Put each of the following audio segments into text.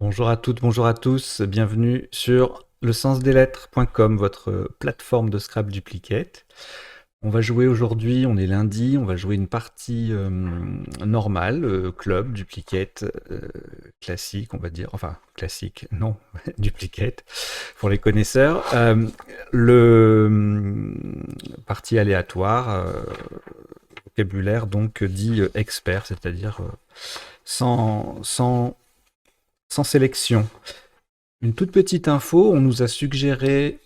Bonjour à toutes, bonjour à tous, bienvenue sur lesensdeslettres.com, votre plateforme de Scrap Duplicate. On va jouer aujourd'hui, on est lundi, on va jouer une partie normale, club, duplicate, classique, on va dire, enfin classique, non, duplicate, pour les connaisseurs. Partie aléatoire, vocabulaire donc dit expert, c'est-à-dire sans sélection. Une toute petite info, on nous a suggéré,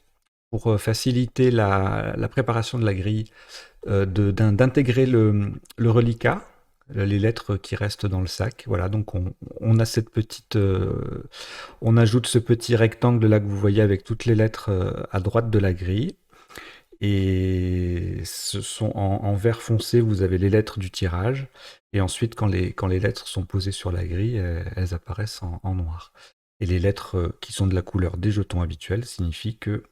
pour faciliter la préparation de la grille, d'intégrer le reliquat, les lettres qui restent dans le sac. Voilà, donc on a cette petite, on ajoute ce petit rectangle là que vous voyez avec toutes les lettres à droite de la grille. Et ce sont en vert foncé, vous avez les lettres du tirage. Et ensuite, quand les lettres sont posées sur la grille, elles apparaissent en noir. Et les lettres qui sont de la couleur des jetons habituels signifient que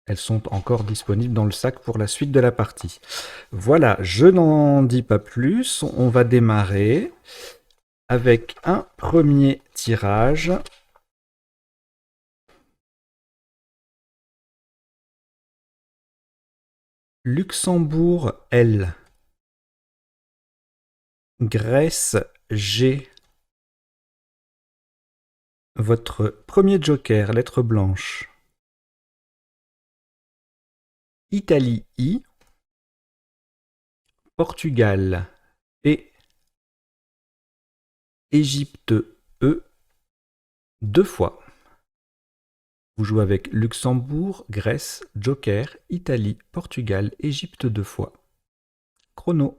elles sont encore disponibles dans le sac pour la suite de la partie. Voilà, je n'en dis pas plus. On va démarrer avec un premier tirage. Luxembourg L. Grèce G. Votre premier joker, lettre blanche. Italie I. Portugal P. Égypte E. Deux fois. Vous jouez avec Luxembourg, Grèce, Joker, Italie, Portugal, Égypte deux fois. Chrono.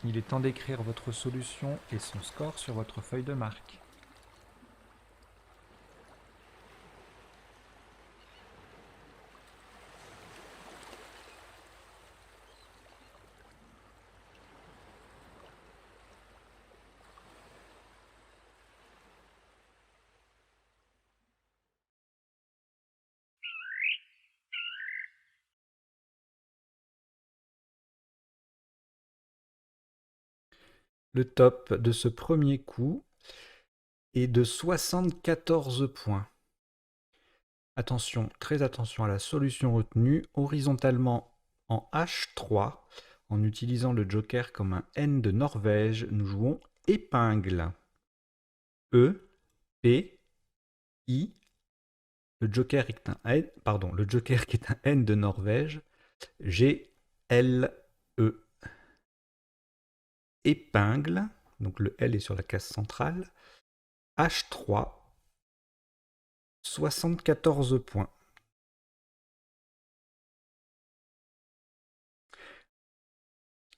Il est temps d'écrire votre solution et son score sur votre feuille de marque. Le top de ce premier coup est de 74 points. Attention, très attention à la solution retenue, horizontalement en H3, en utilisant le joker comme un N de Norvège, nous jouons épingle. E, P, I, le joker est un N, le joker qui est un N de Norvège, G, L, E. Épingle, donc le L est sur la case centrale, H3, 74 points.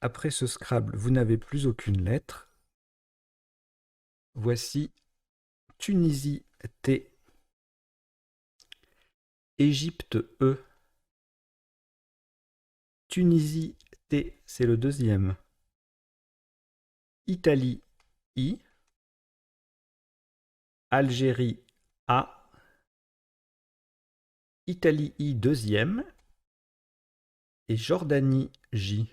Après ce Scrabble, vous n'avez plus aucune lettre. Voici Tunisie T, Égypte E. Tunisie T, c'est le deuxième. Italie I, Algérie A, Italie I deuxième et Jordanie J.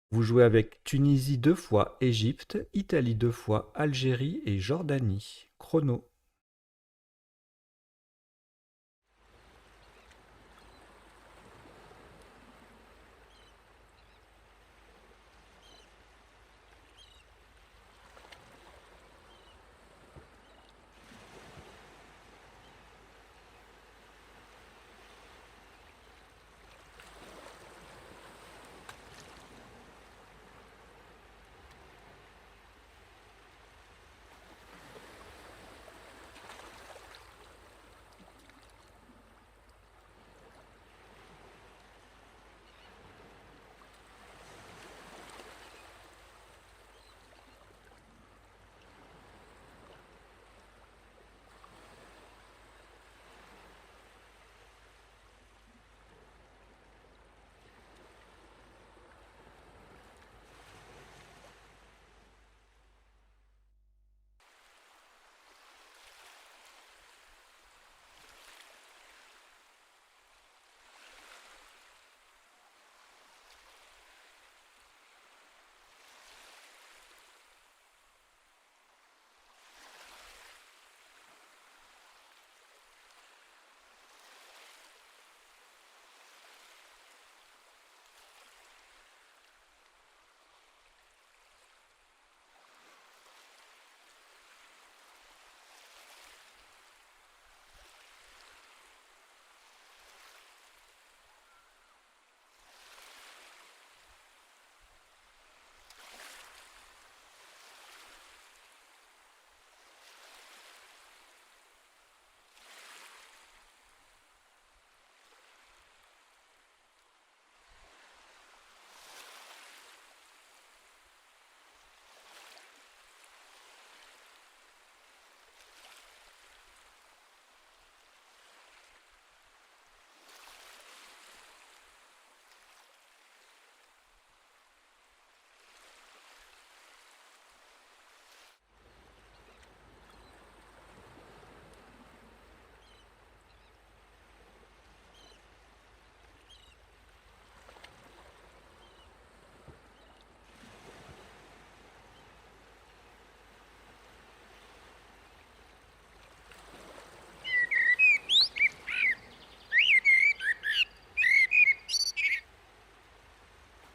Vous jouez avec Tunisie 2 fois, Égypte, Italie 2 fois, Algérie et Jordanie. Chrono.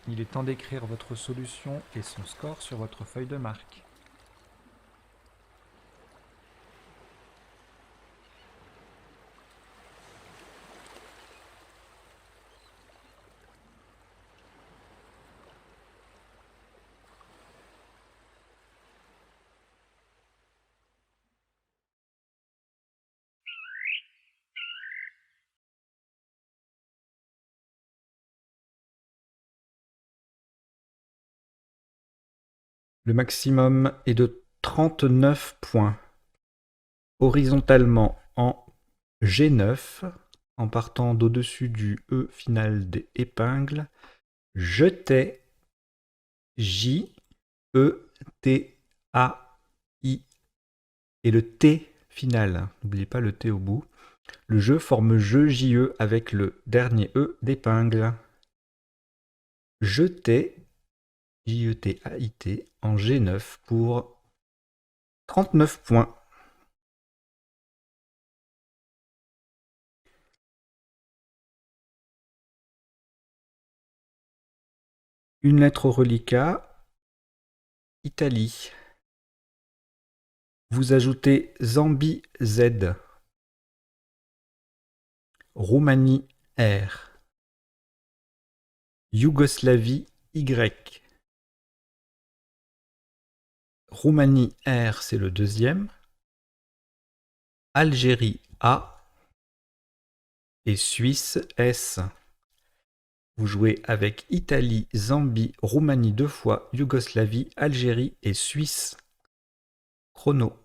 Il est temps d'écrire votre solution et son score sur votre feuille de marque. Le maximum est de 39 points. Horizontalement en G9, en partant d'au-dessus du E final des épingles, jetais J, E, T, A, I et le T final. N'oubliez pas le T au bout. Le jeu forme jeu JE avec le dernier E d'épingle. Jetais J-E-T-A-I-T en G9 pour 39 points. Une lettre au reliquat, Italie. Vous ajoutez Zambie Z, Roumanie R, Yougoslavie Y. Roumanie R, c'est le deuxième. Algérie A et Suisse S. Vous jouez avec Italie, Zambie, Roumanie 2 fois, Yougoslavie, Algérie et Suisse. Chrono.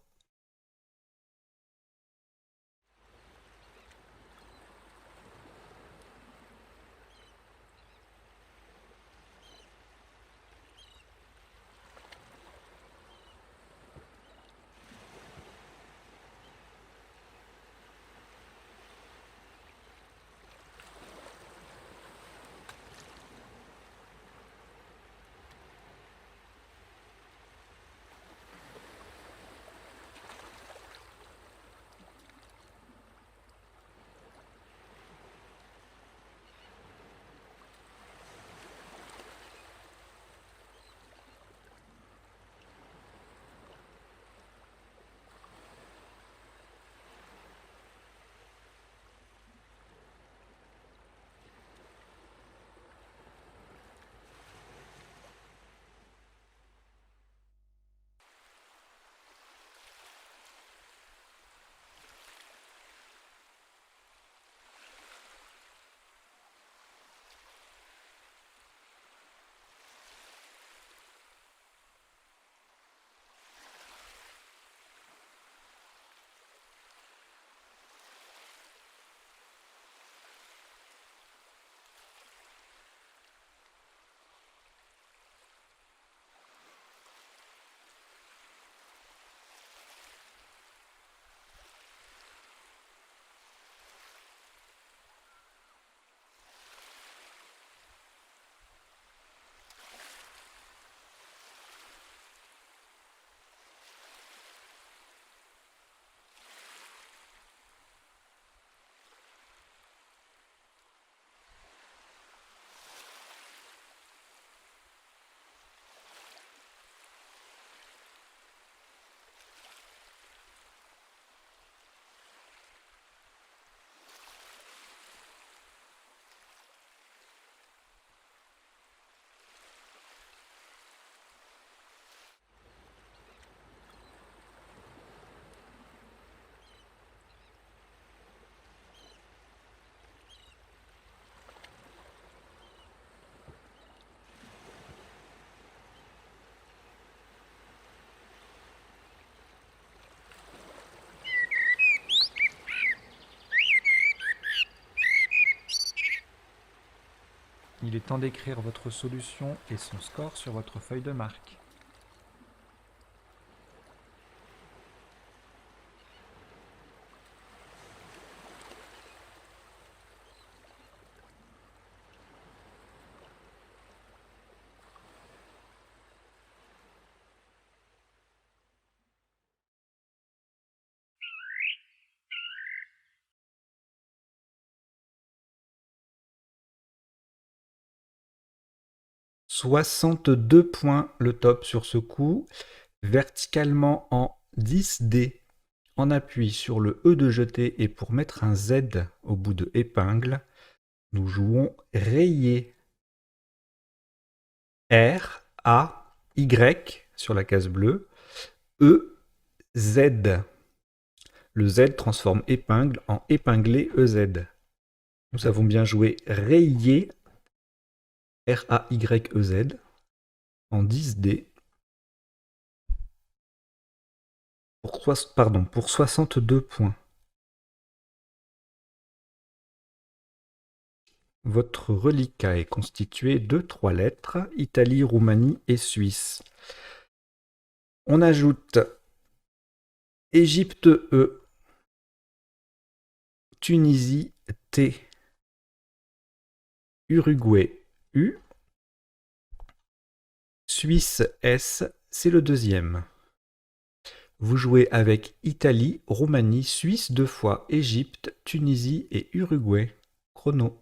Il est temps d'écrire votre solution et son score sur votre feuille de marque. « 62 points le top sur ce coup, verticalement en 10D. En appui sur le E de jeté et pour mettre un Z au bout de épingle, nous jouons rayé. R, A, Y sur la case bleue, E, Z. Le Z transforme épingle en épinglé EZ. Nous avons bien joué rayé, R-A-Y-E-Z, en 10D, pour 62 points. Votre reliquat est constitué de 3 lettres, Italie, Roumanie et Suisse. On ajoute Égypte E, Tunisie T, Uruguay U, Suisse S, c'est le deuxième. Vous jouez avec Italie, Roumanie, Suisse 2 fois, Égypte, Tunisie et Uruguay. Chrono.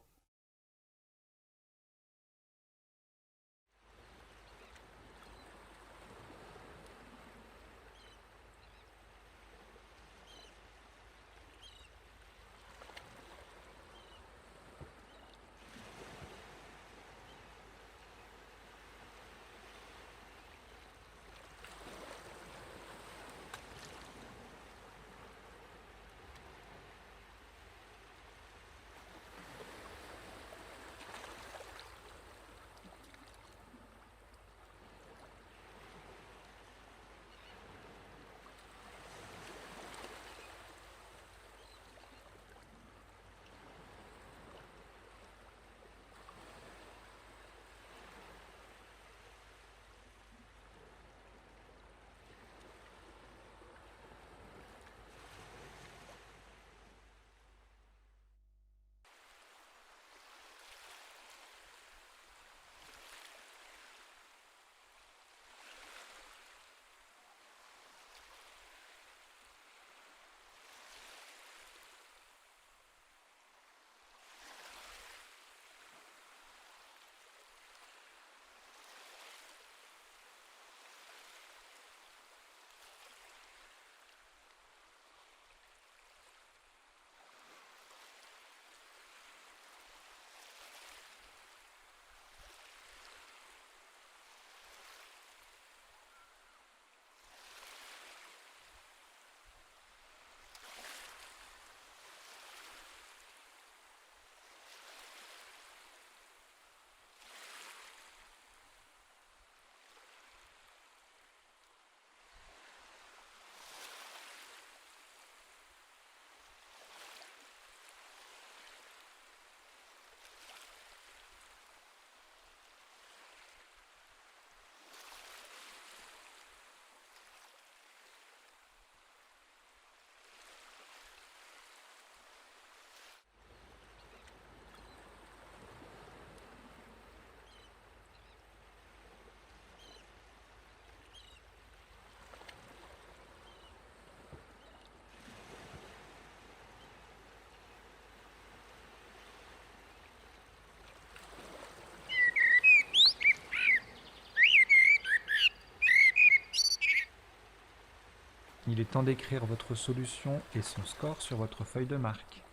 Il est temps d'écrire votre solution et son score sur votre feuille de marque.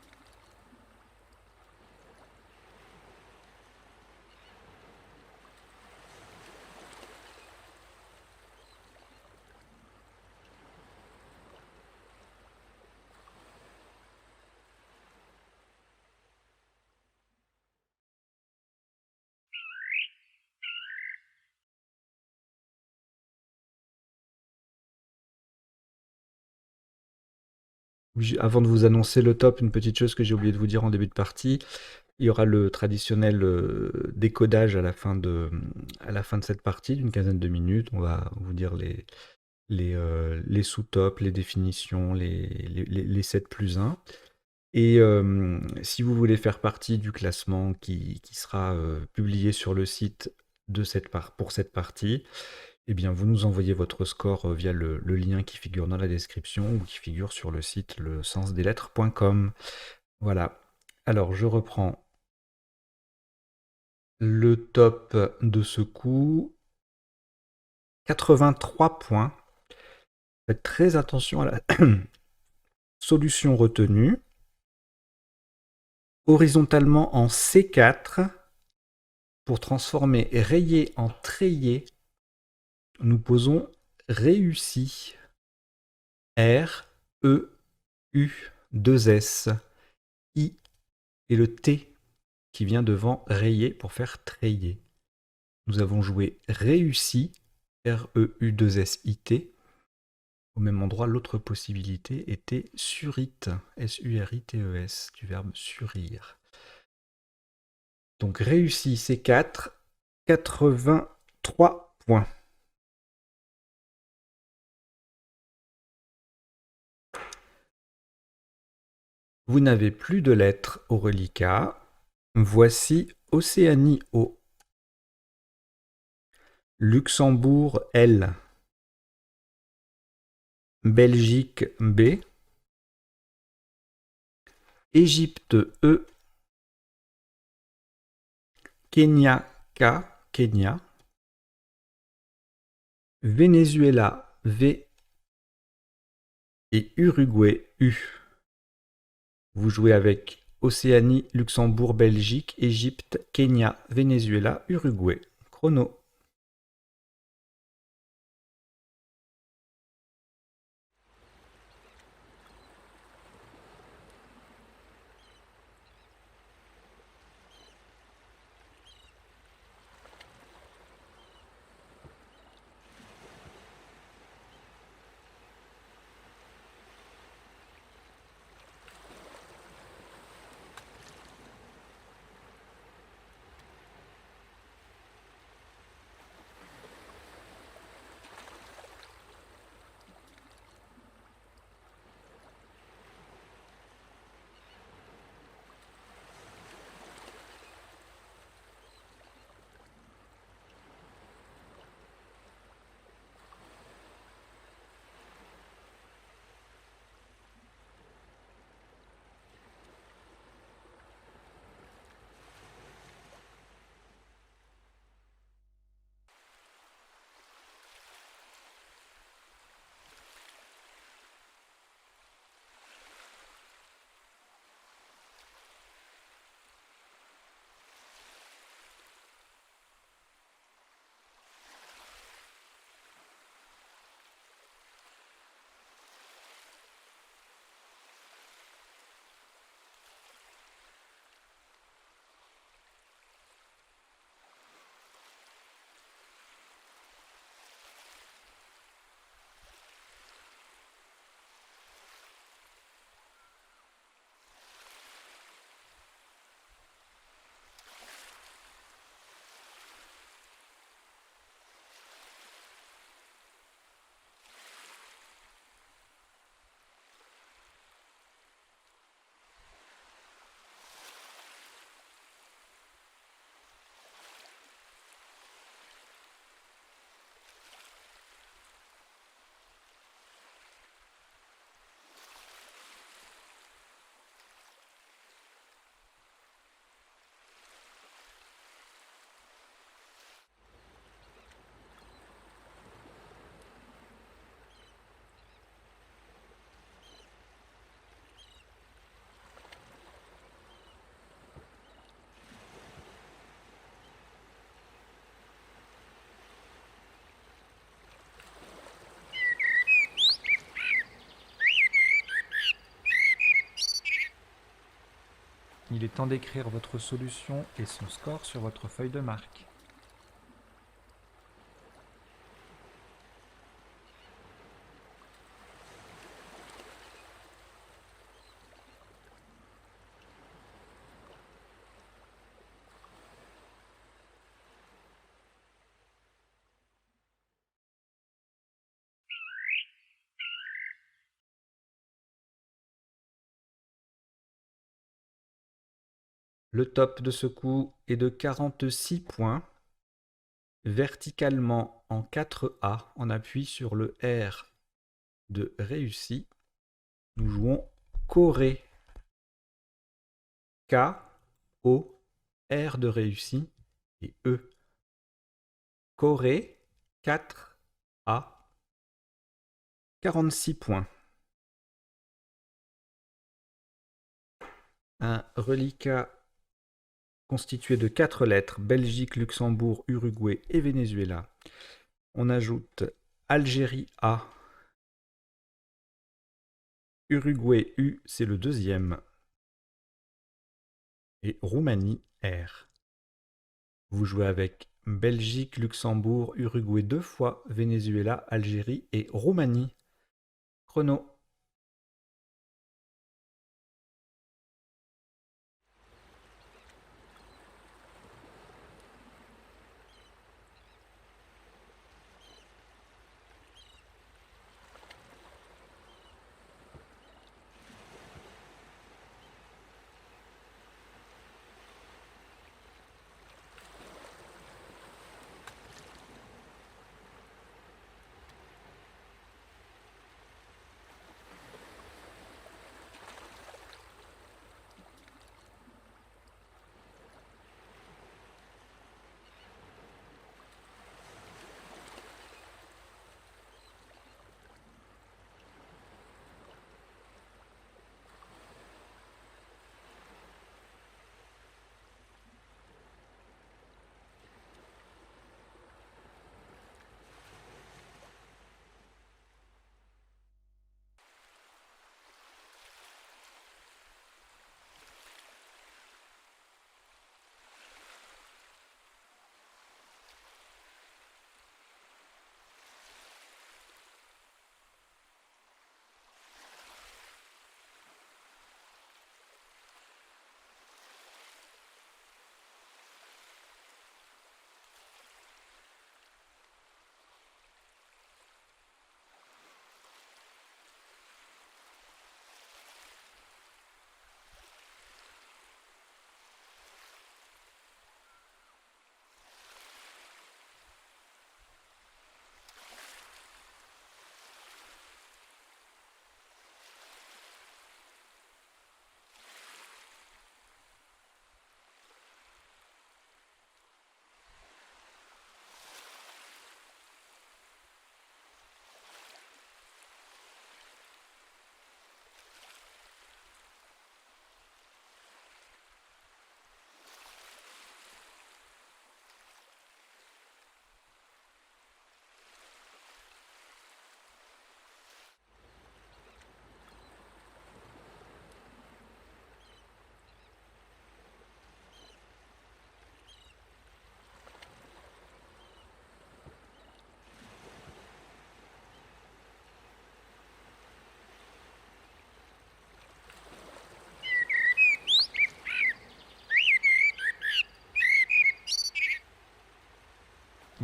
Oui, avant de vous annoncer le top, une petite chose que j'ai oublié de vous dire en début de partie, il y aura le traditionnel décodage à la fin de cette partie d'une quinzaine de minutes. On va vous dire les sous-tops, les définitions, les 7 plus 1. Et si vous voulez faire partie du classement qui sera publié sur le site pour cette partie, eh bien, vous nous envoyez votre score via le lien qui figure dans la description ou qui figure sur le site lesensdeslettres.com. Voilà. Alors, je reprends le top de ce coup. 83 points. Faites très attention à la solution retenue. Horizontalement en C4, pour transformer rayé en trayé, nous posons réussi. R, E, U, 2 S, I et le T qui vient devant rayé pour faire treiller. Nous avons joué réussi, R-E-U-2-S-I-T. Au même endroit, l'autre possibilité était surite, S-U-R-I-T-E-S, du verbe surir. Donc réussi C4, 83 points. Vous n'avez plus de lettres au reliquat. Voici Océanie O. Luxembourg L, Belgique B, Égypte E, Kenya K, Kenya, Venezuela V et Uruguay U. Vous jouez avec Océanie, Luxembourg, Belgique, Égypte, Kenya, Venezuela, Uruguay. Chrono. Il est temps d'écrire votre solution et son score sur votre feuille de marque. Le top de ce coup est de 46 points. Verticalement en 4A, on appuie sur le R de réussi. Nous jouons Corée. K, O, R de réussi et E. Corée, 4A, 46 points. Un reliquat constitué de 4 lettres, Belgique, Luxembourg, Uruguay et Venezuela. On ajoute Algérie A, Uruguay U, c'est le deuxième, et Roumanie R. Vous jouez avec Belgique, Luxembourg, Uruguay 2 fois, Venezuela, Algérie et Roumanie. Chrono.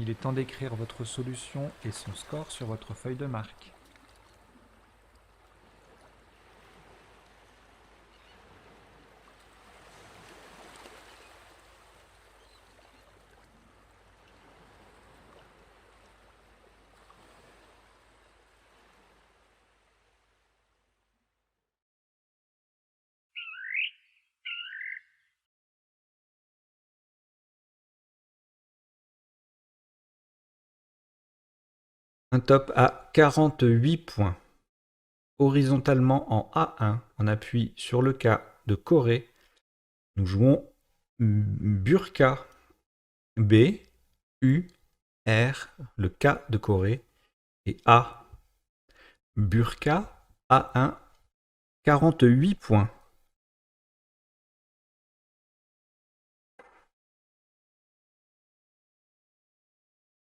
Il est temps d'écrire votre solution et son score sur votre feuille de marque. Un top à 48 points. Horizontalement en A1, on appuie sur le K de Corée. Nous jouons Burka, B, U, R, le K de Corée, et A. Burka, A1, 48 points.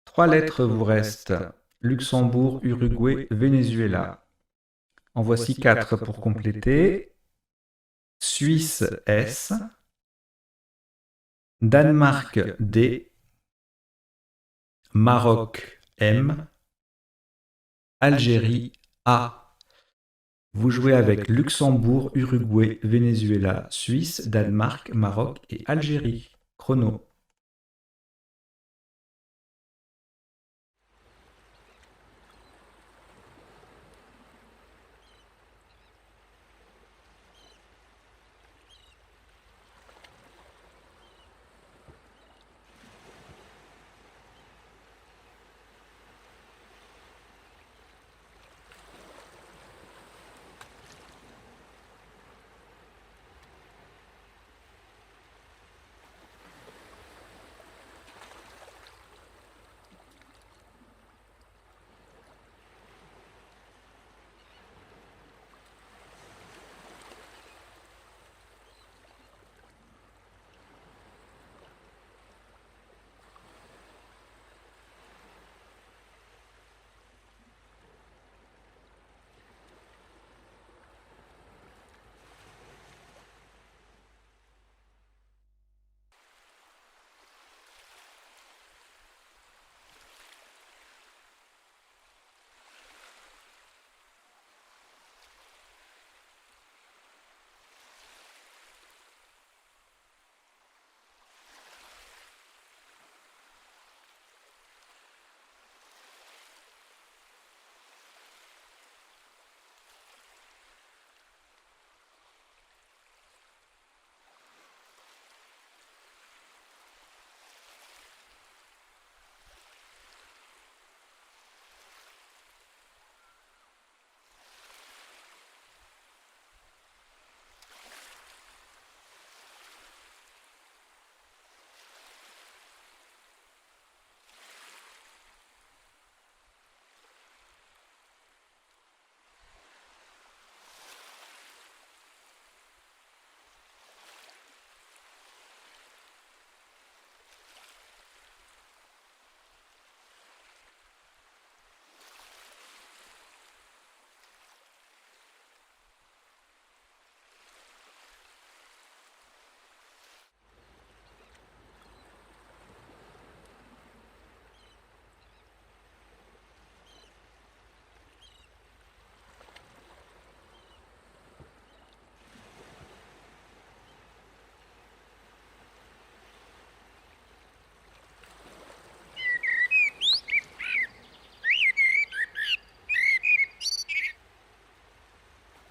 Trois lettres vous restent. Luxembourg, Uruguay, Venezuela. En voici 4 pour compléter. Suisse, S. Danemark, D. Maroc, M. Algérie, A. Vous jouez avec Luxembourg, Uruguay, Venezuela, Suisse, Danemark, Maroc et Algérie. Chrono.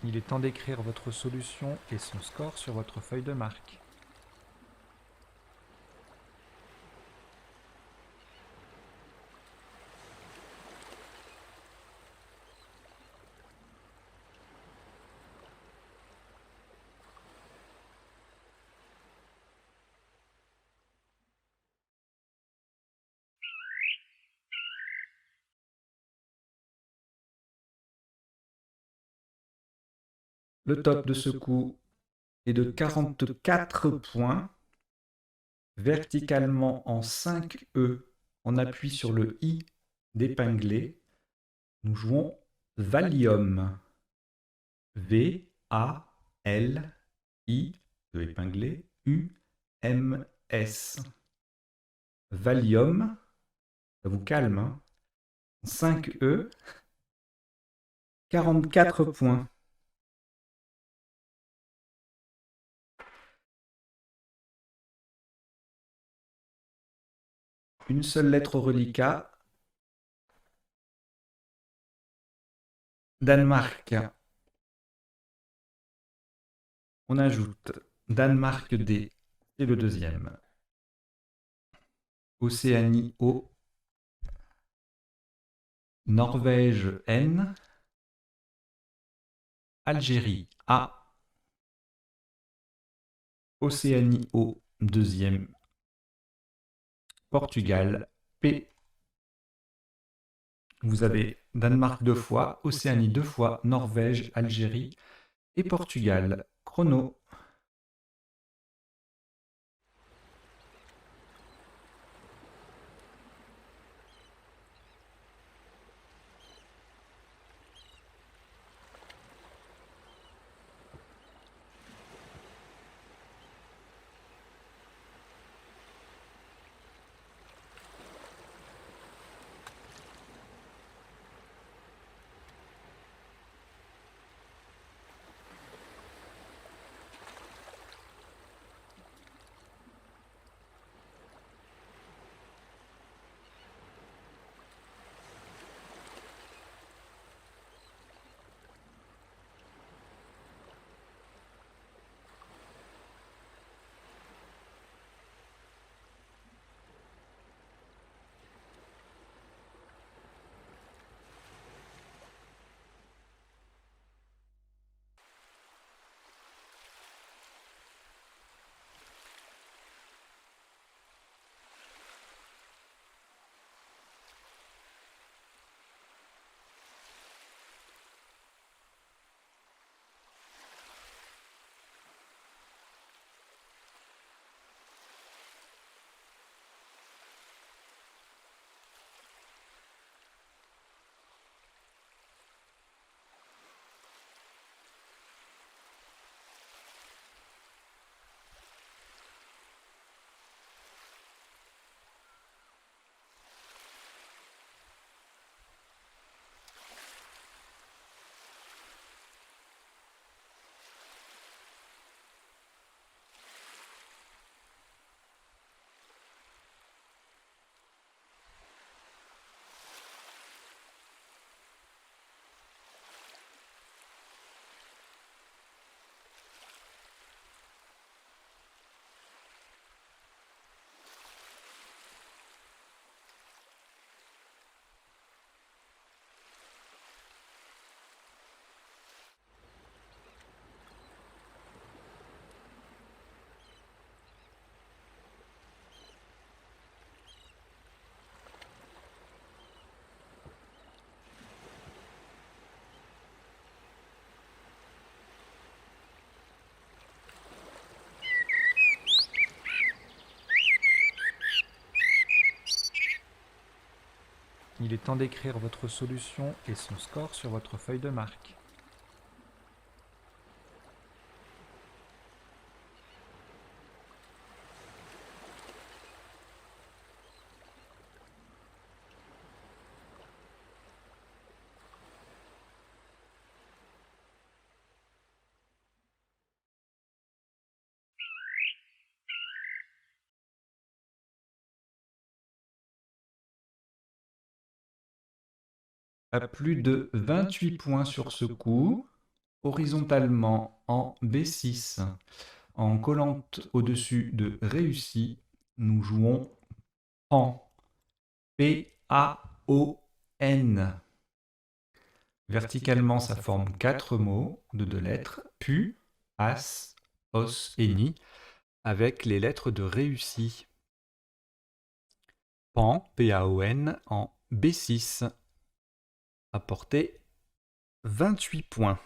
Il est temps d'écrire votre solution et son score sur votre feuille de marque. Le top de ce coup est de 44 points. Verticalement en 5E, on appuie sur le I d'épinglé. Nous jouons Valium. V-A-L-I, de épinglé, U-M-S. Valium. Ça vous calme, hein? 5 E, 44 points. Une seule lettre au reliquat. Danemark. On ajoute Danemark D, c'est le deuxième. Océanie O. Norvège N. Algérie A. Océanie O, deuxième. Portugal P. Vous avez Danemark 2 fois, Océanie 2 fois, Norvège, Algérie et Portugal. Chrono. Il est temps d'écrire votre solution et son score sur votre feuille de marque. À plus de 28 points sur ce coup, horizontalement en B6, en collant au-dessus de réussi, nous jouons PAN. P-A-O-N. Verticalement, ça forme 4 mots de 2 lettres, pu, as, os et ni, avec les lettres de réussi. PAN, P-A-O-N, en B6. Apporté 28 points.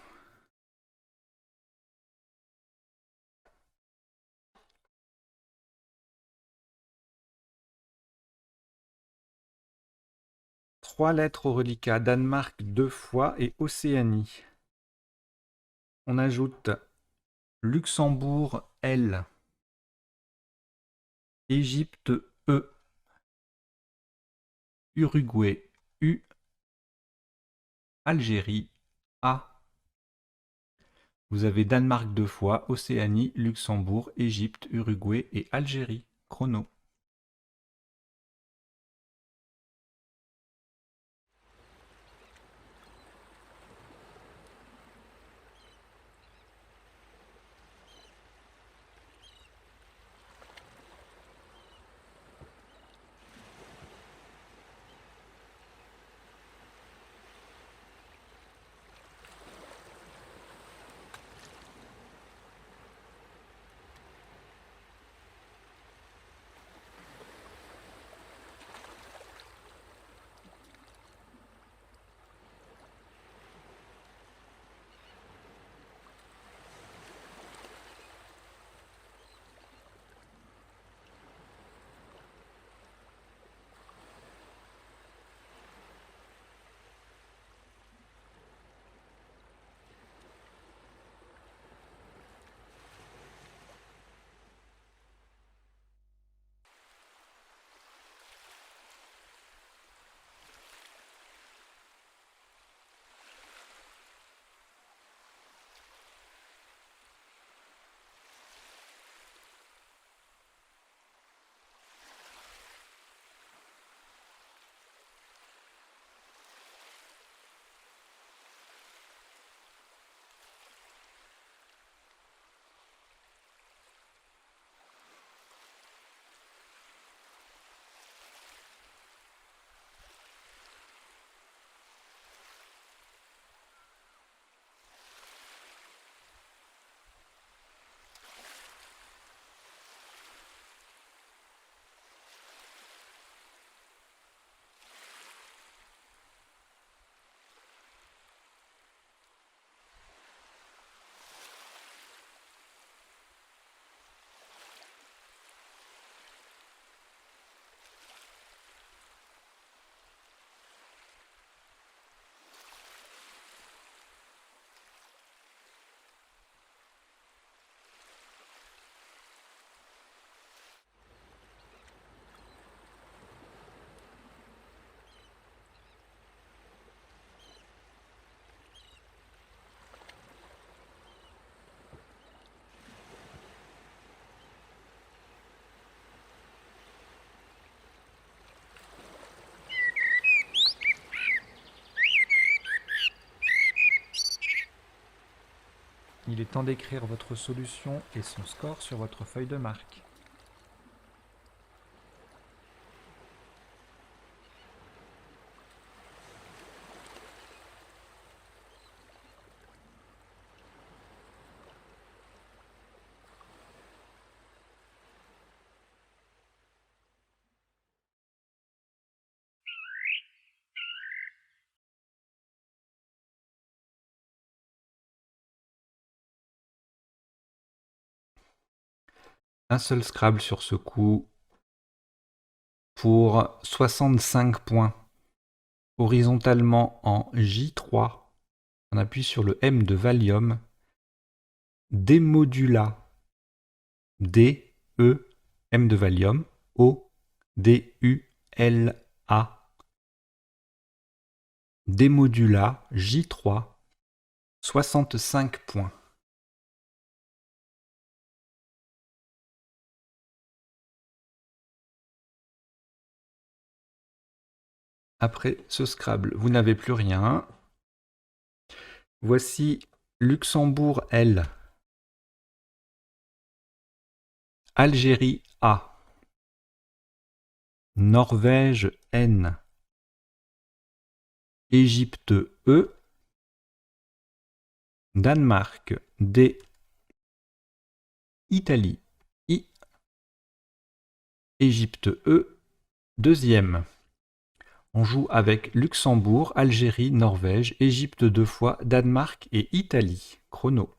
Trois lettres au reliquat, Danemark 2 fois et Océanie. On ajoute Luxembourg L, Égypte E, Uruguay U, Algérie A. Vous avez Danemark 2 fois, Océanie, Luxembourg, Égypte, Uruguay et Algérie. Chrono. Il est temps d'écrire votre solution et son score sur votre feuille de marque. Un seul Scrabble sur ce coup pour 65 points. Horizontalement en J3, on appuie sur le M de Valium. Démodula. D, E, M de Valium. O, D, U, L, A. Démodula J3, 65 points. Après ce Scrabble, vous n'avez plus rien. Voici Luxembourg L, Algérie A, Norvège N, Égypte E, Danemark D, Italie I, Égypte E, deuxième. On joue avec Luxembourg, Algérie, Norvège, Égypte 2 fois, Danemark et Italie. Chrono.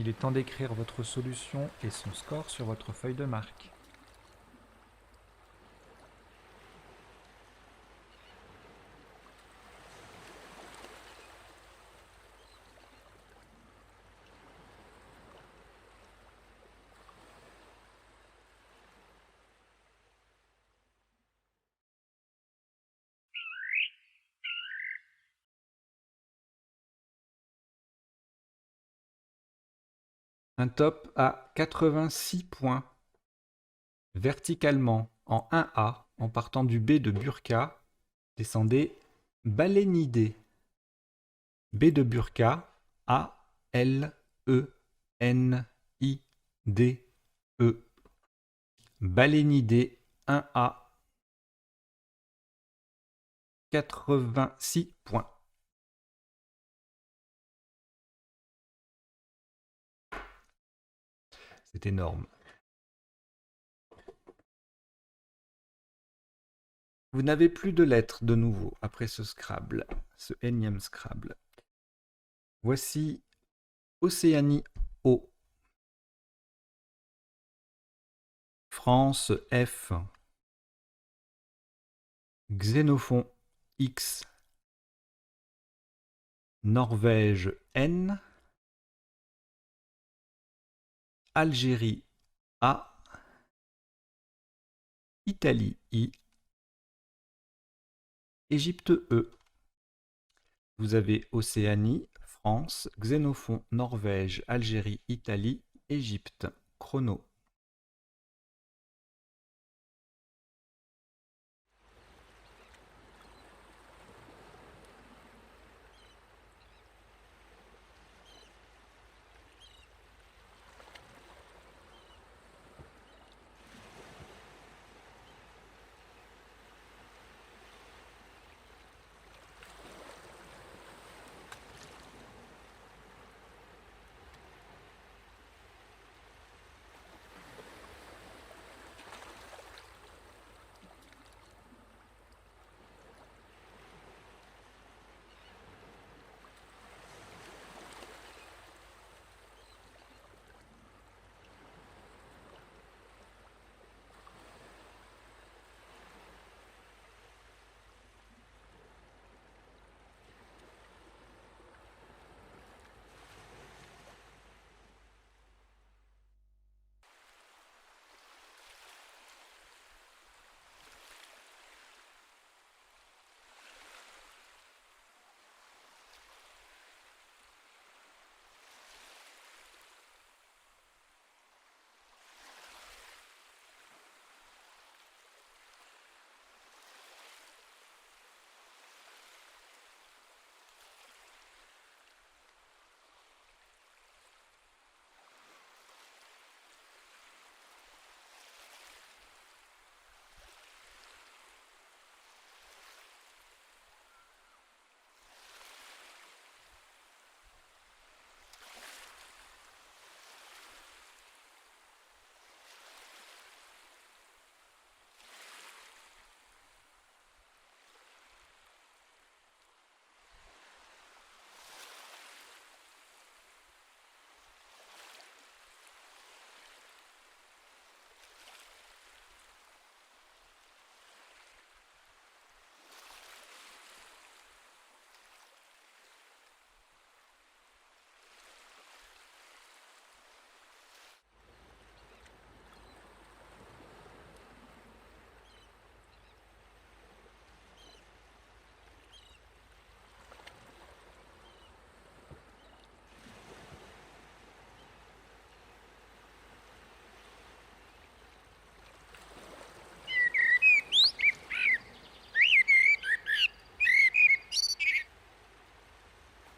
Il est temps d'écrire votre solution et son score sur votre feuille de marque. Un top à 86 points, verticalement en 1A, en partant du B de Burqa, descendez Balénidé. B de Burqa, A-L-E-N-I-D-E. Balénidé 1A, 86 points. C'est énorme. Vous n'avez plus de lettres de nouveau après ce Scrabble, ce énième Scrabble. Voici Océanie O. France F. Xénophon X. Norvège N. Algérie A. Italie I. Égypte E. Vous avez Océanie, France, Xénophon, Norvège, Algérie, Italie, Égypte. Chrono.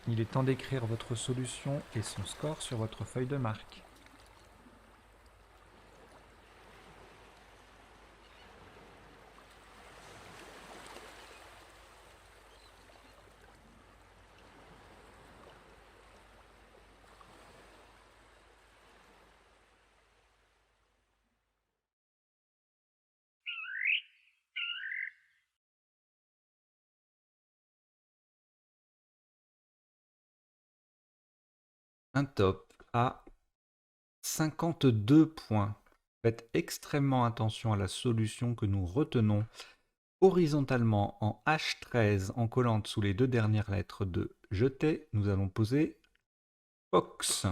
Il est temps d'écrire votre solution et son score sur votre feuille de marque. Un top à 52 points. Faites extrêmement attention à la solution que nous retenons horizontalement en H13 en collante sous les deux dernières lettres de jeter. Nous allons poser Fox.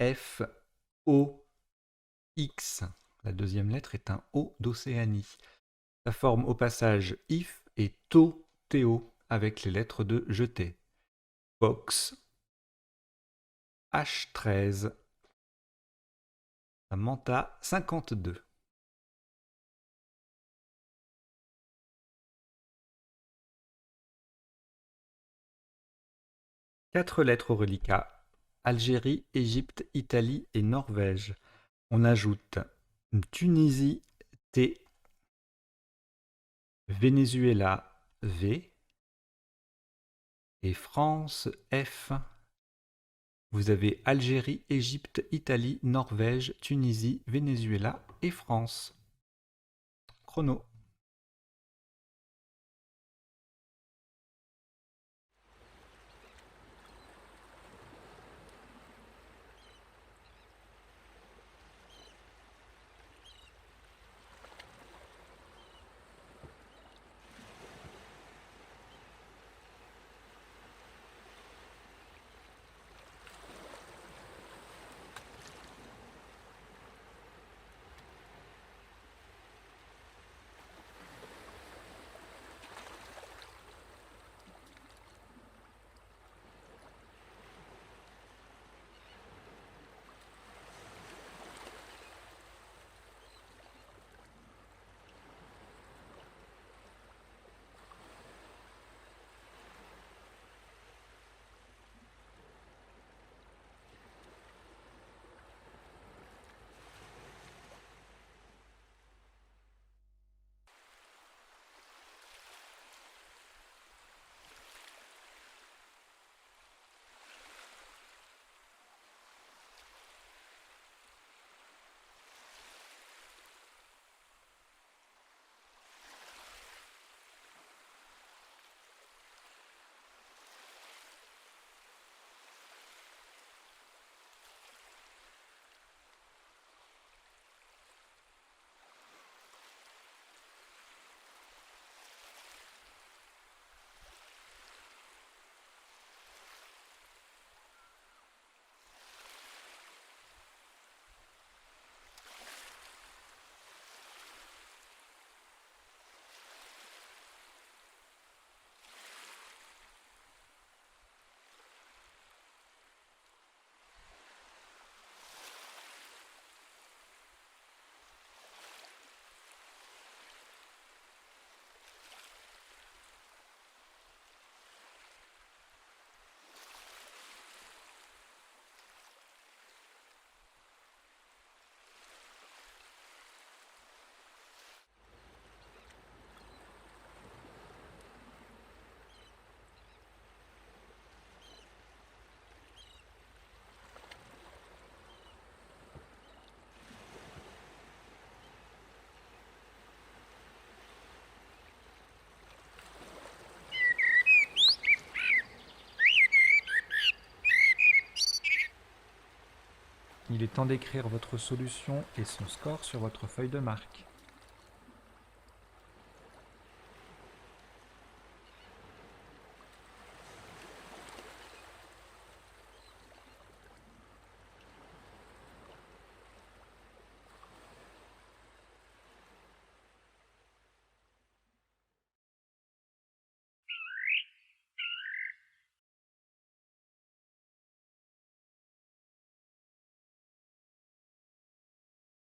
F, O, X. La deuxième lettre est un O d'Océanie. Ça forme au passage if et to, Théo, avec les lettres de jeter. Fox, H13, Manta 52. Quatre lettres au reliquat. Algérie, Égypte, Italie et Norvège. On ajoute Tunisie, T, Venezuela, V, et France, F. Vous avez Algérie, Égypte, Italie, Norvège, Tunisie, Venezuela et France. Chrono. Il est temps d'écrire votre solution et son score sur votre feuille de marque.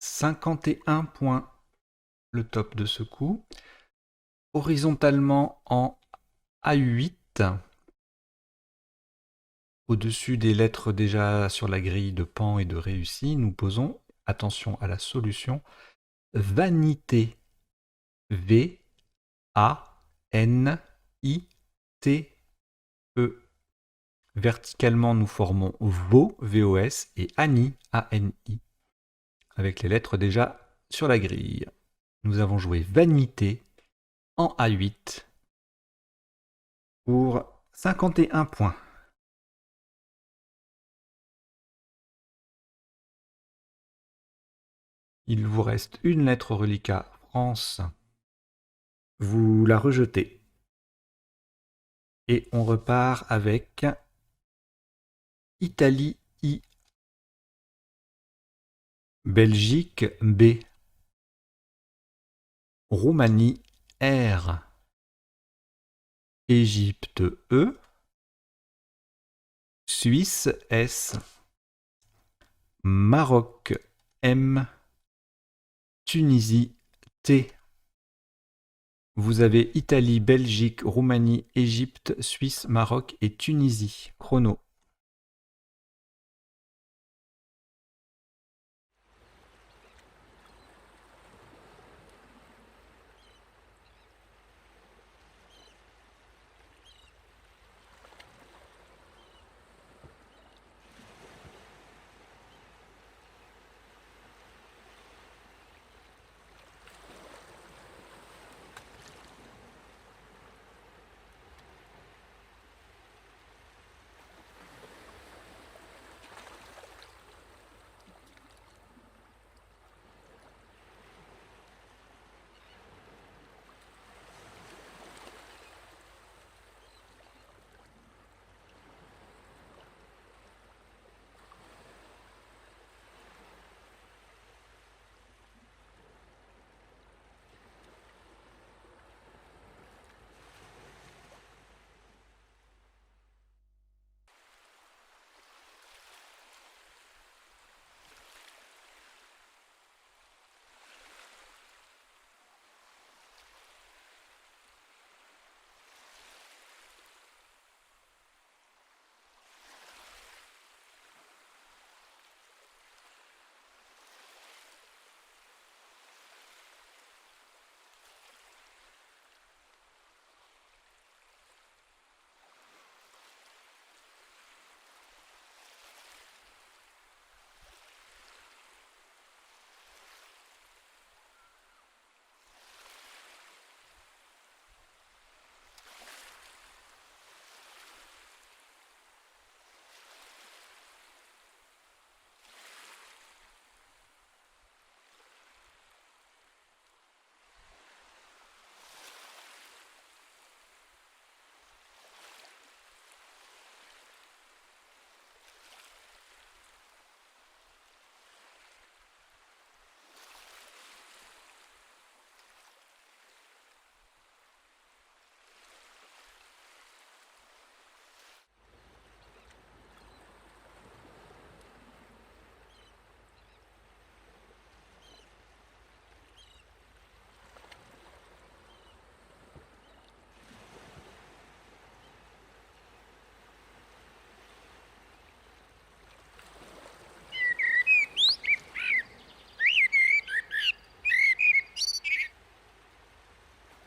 « 51 points, le top de ce coup. Horizontalement en A8, au-dessus des lettres déjà sur la grille de pan et de réussi, nous posons, attention à la solution, vanité. V, A, N, I, T, E. Verticalement, nous formons VO, VOS, et ANI, ANI, avec les lettres déjà sur la grille. Nous avons joué vanité en A8 pour 51 points. Il vous reste une lettre reliquat France. Vous la rejetez. Et on repart avec Italie I, Belgique B, Roumanie R, Égypte E, Suisse S, Maroc M, Tunisie T. Vous avez Italie, Belgique, Roumanie, Égypte, Suisse, Maroc et Tunisie. Chrono.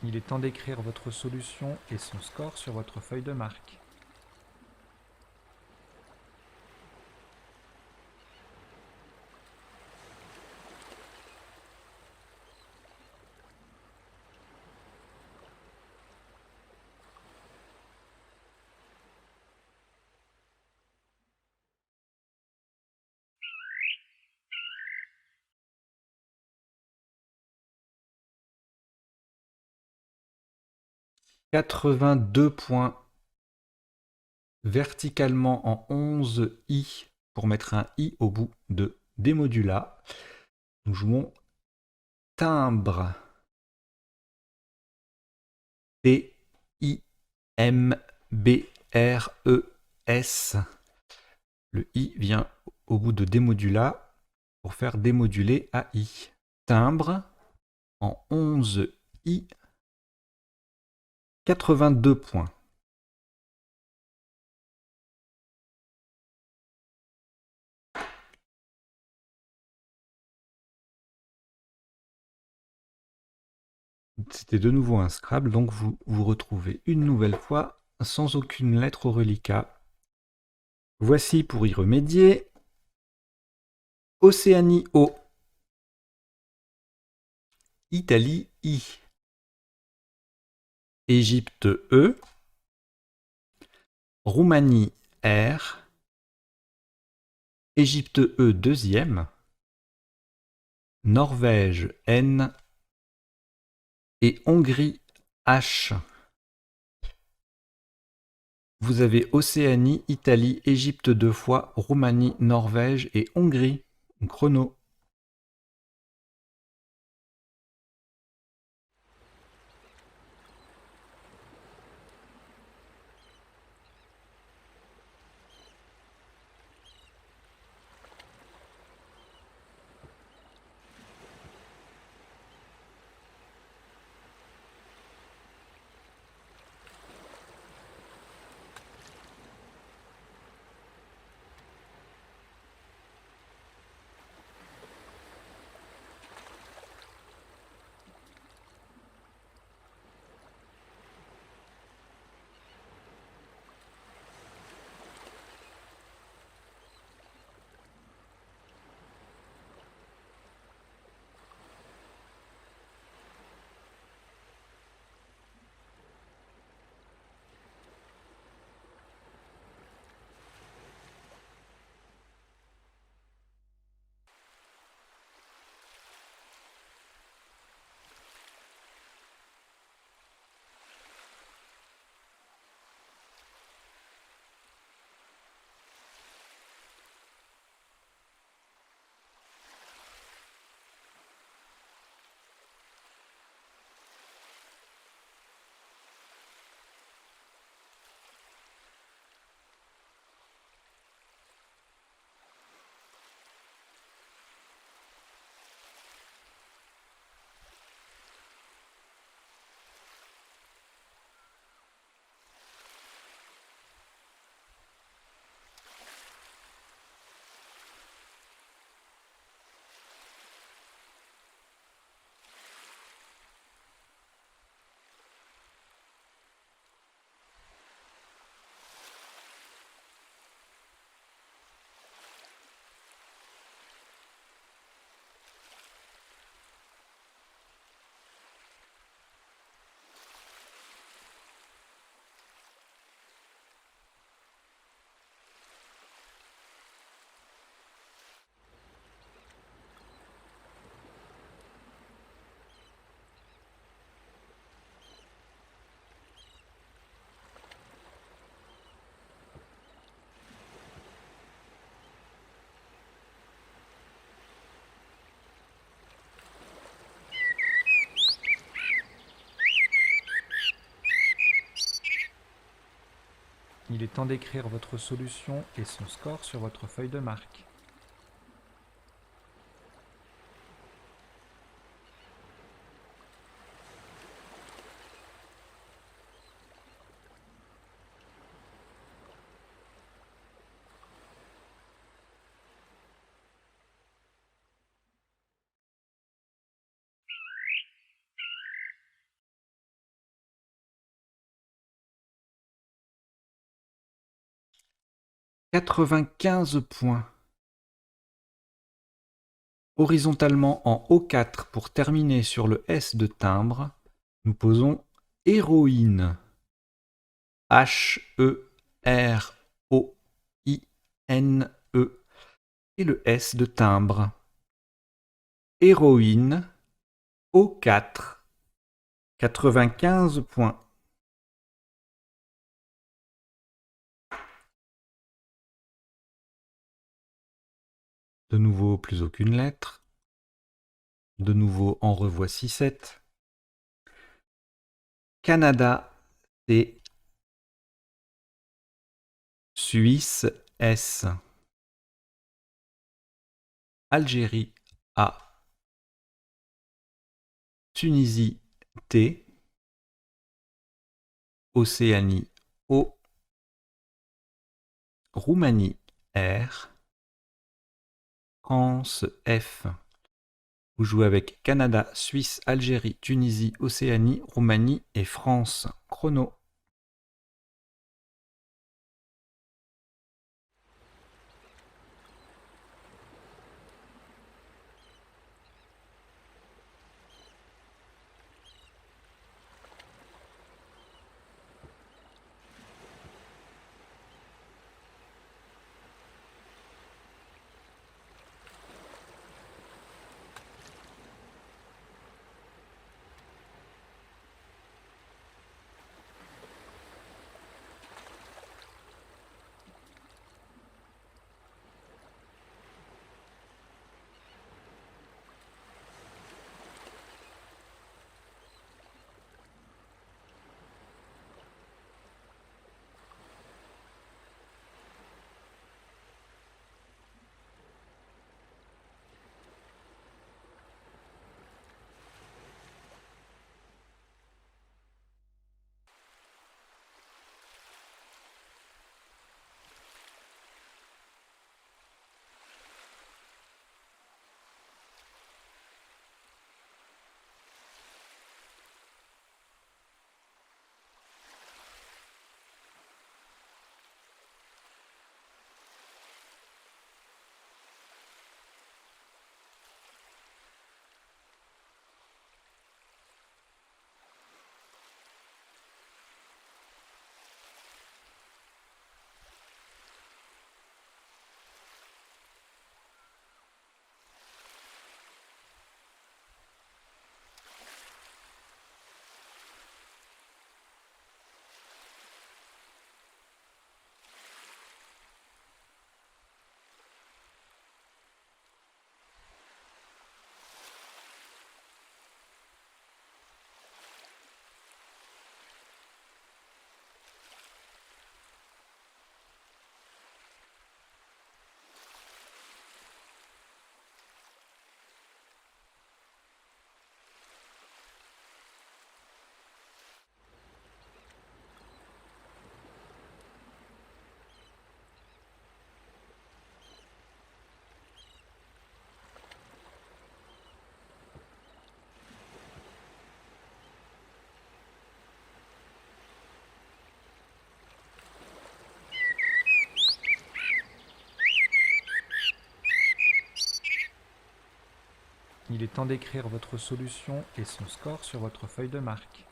Il est temps d'écrire votre solution et son score sur votre feuille de marque. « 82 points verticalement en 11 I pour mettre un I au bout de Démodula. Nous jouons timbre. T-I-M-B-R-E-S. Le I vient au bout de Démodula pour faire démoduler AI. Timbre en 11 I, 82 points. C'était de nouveau un Scrabble, donc vous vous retrouvez une nouvelle fois sans aucune lettre au reliquat. Voici pour y remédier. Océanie O, Italie I, Égypte E, Roumanie R, Égypte E deuxième, Norvège N et Hongrie H. Vous avez Océanie, Italie, Égypte 2 fois, Roumanie, Norvège et Hongrie. Chrono. Il est temps d'écrire votre solution et son score sur votre feuille de marque. « 95 points. Horizontalement en O4 pour terminer sur le S de timbre, nous posons héroïne. H-E-R-O-I-N-E et le S de timbre. Héroïne, O4, 95 points. De nouveau, plus aucune lettre. De nouveau, en revoici 7. Canada, C. Suisse, S. Algérie, A. Tunisie, T. Océanie, O. Roumanie, R. France, F. Vous jouez avec Canada, Suisse, Algérie, Tunisie, Océanie, Roumanie et France. Chrono. Il est temps d'écrire votre solution et son score sur votre feuille de marque.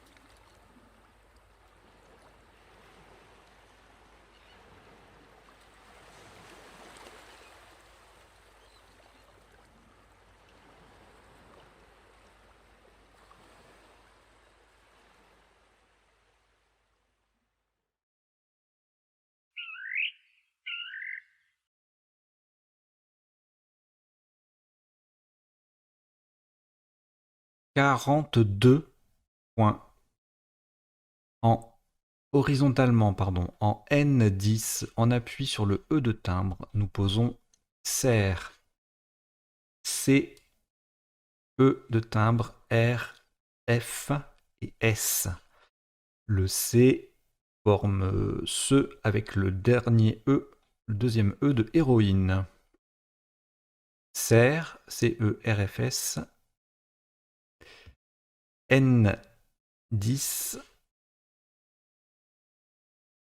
42 points. Horizontalement, en N10, en appui sur le E de timbre, nous posons serre. C, E de timbre, R, F et S. Le C forme ce avec le dernier E, le deuxième E de héroïne. Serre, C-E-R-F-S. N10,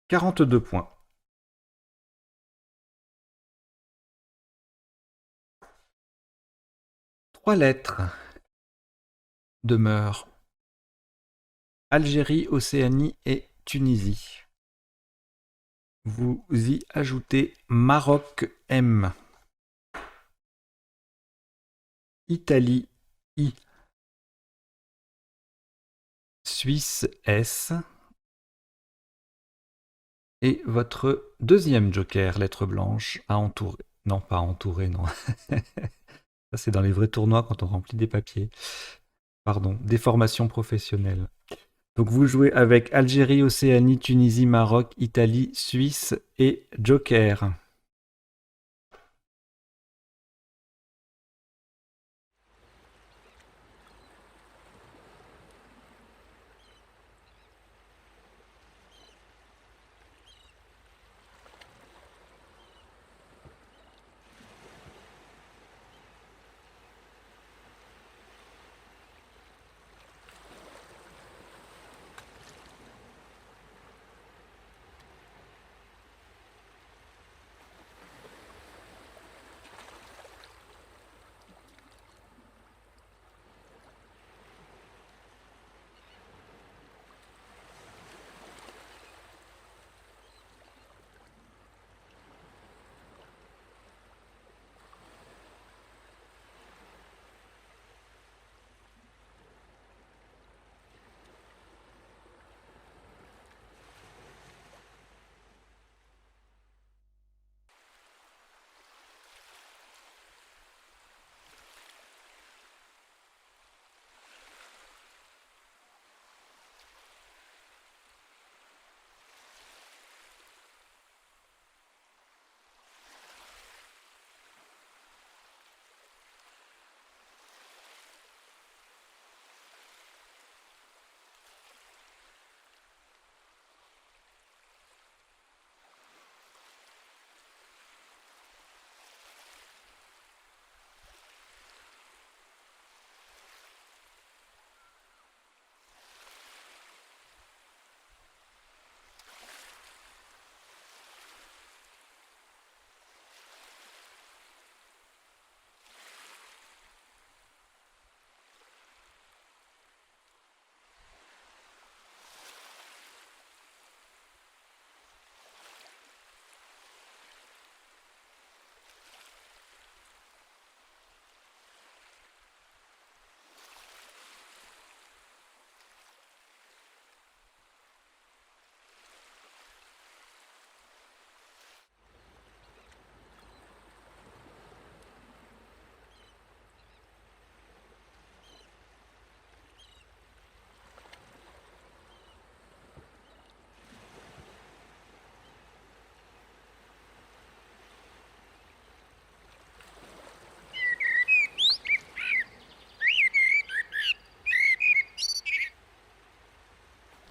42 points. Trois lettres demeurent. Algérie, Océanie et Tunisie. Vous y ajoutez Maroc M. Italie I. Suisse S. Et votre deuxième joker, lettre blanche, à entourer. Non, pas à entourer, non. Ça, c'est dans les vrais tournois quand on remplit des papiers. Pardon, des formations professionnelles. Donc vous jouez avec Algérie, Océanie, Tunisie, Maroc, Italie, Suisse et joker.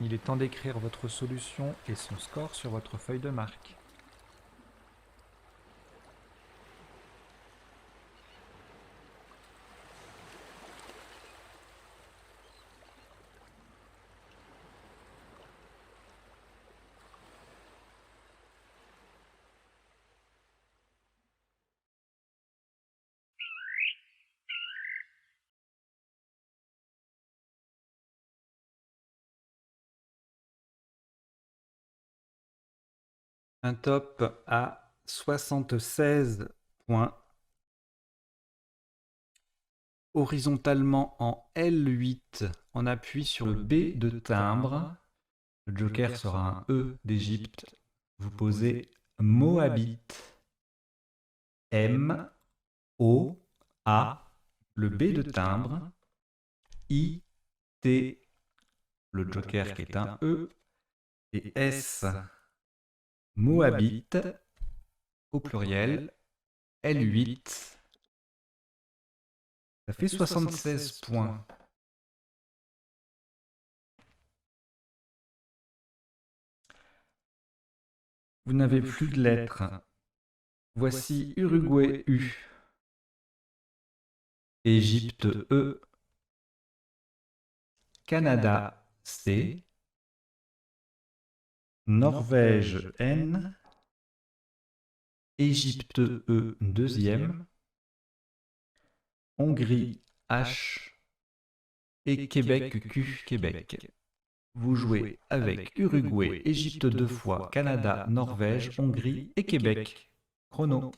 Il est temps d'écrire votre solution et son score sur votre feuille de marque. Un top à 76 points. Horizontalement en L8, on appuie sur le B de timbre. Le joker sera un E d'Égypte. Vous posez Moabite. M, O, A, le B de timbre. I, T, le joker qui est un E. Et S, Moabite, au pluriel, L8. Ça fait 76 points. Vous n'avez plus de lettres. Voici Uruguay U, Égypte E, Canada C, Norvège N, Égypte E deuxième, Hongrie H et Québec Q Québec. Vous jouez avec Uruguay, Égypte 2 fois, Canada, Norvège, Hongrie et Québec. Chrono.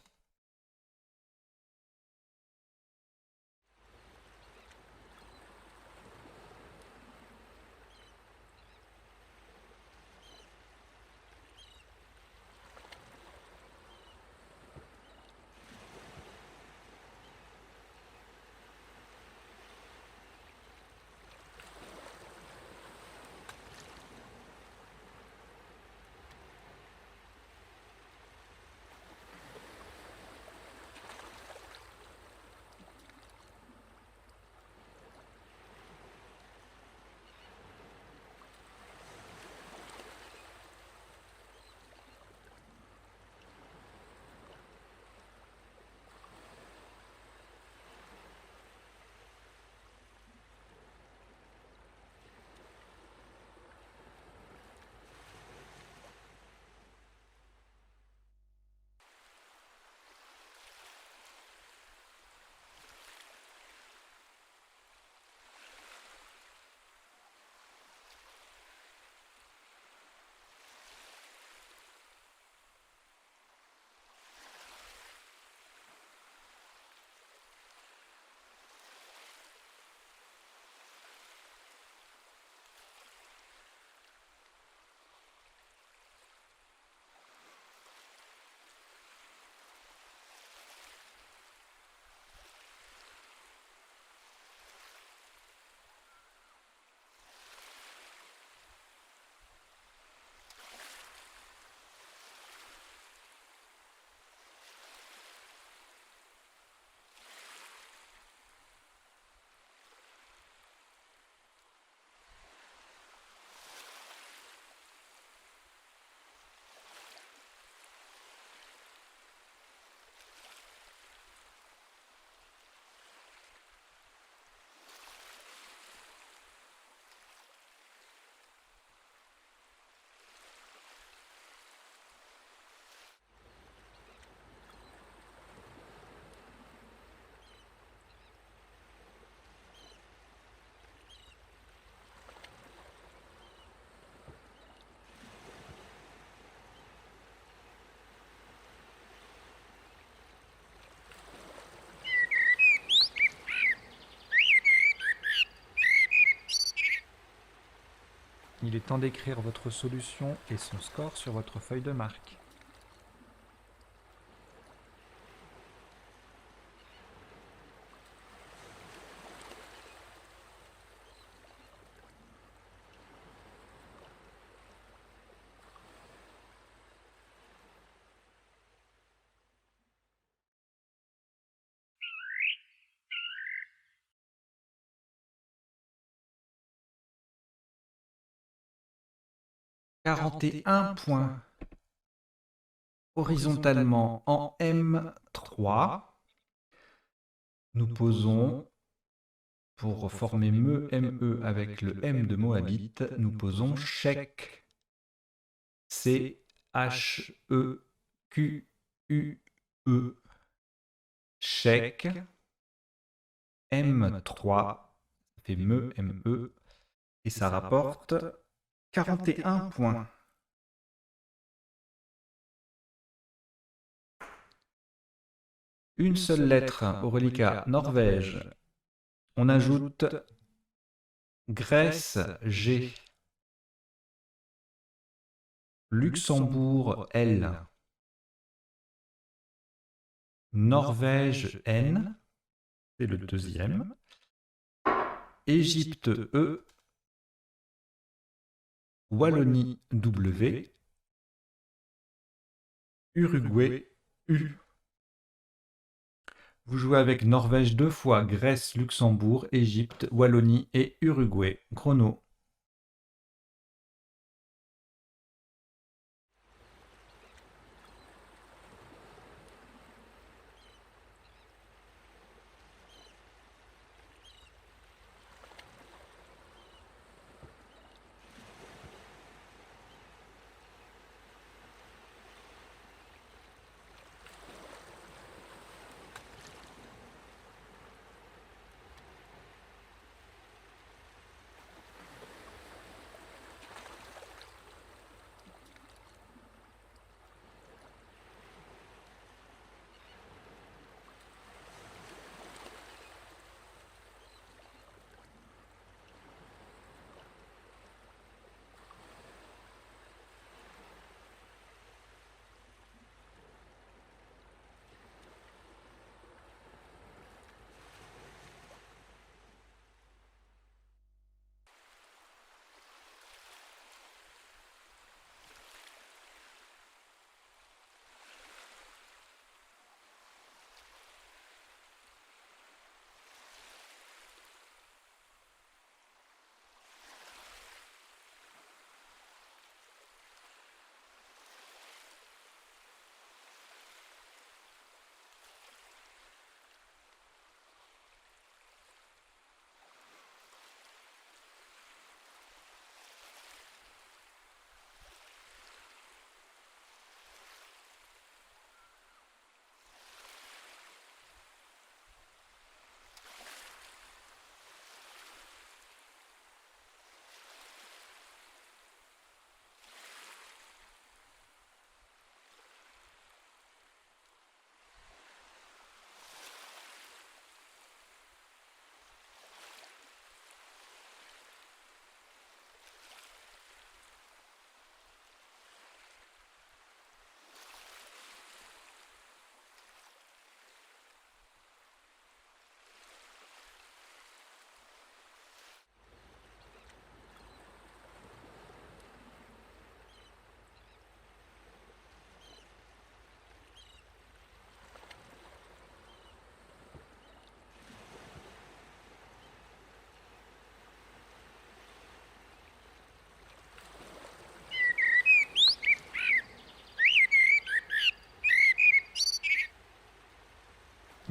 Il est temps d'écrire votre solution et son score sur votre feuille de marque. « 41 points. Horizontalement en M3, nous posons, pour former ME avec le M de Moabite, nous posons chèque. C-H-E-Q-U-E. Chèque. M3, ça fait ME, et ça rapporte 41 points. une seule lettre au reliquat Norvège. On ajoute Grèce G, Luxembourg L, Norvège N, c'est le deuxième, Égypte E, Wallonie W, Uruguay U. Vous jouez avec Norvège 2 fois, Grèce, Luxembourg, Égypte, Wallonie et Uruguay. Chrono.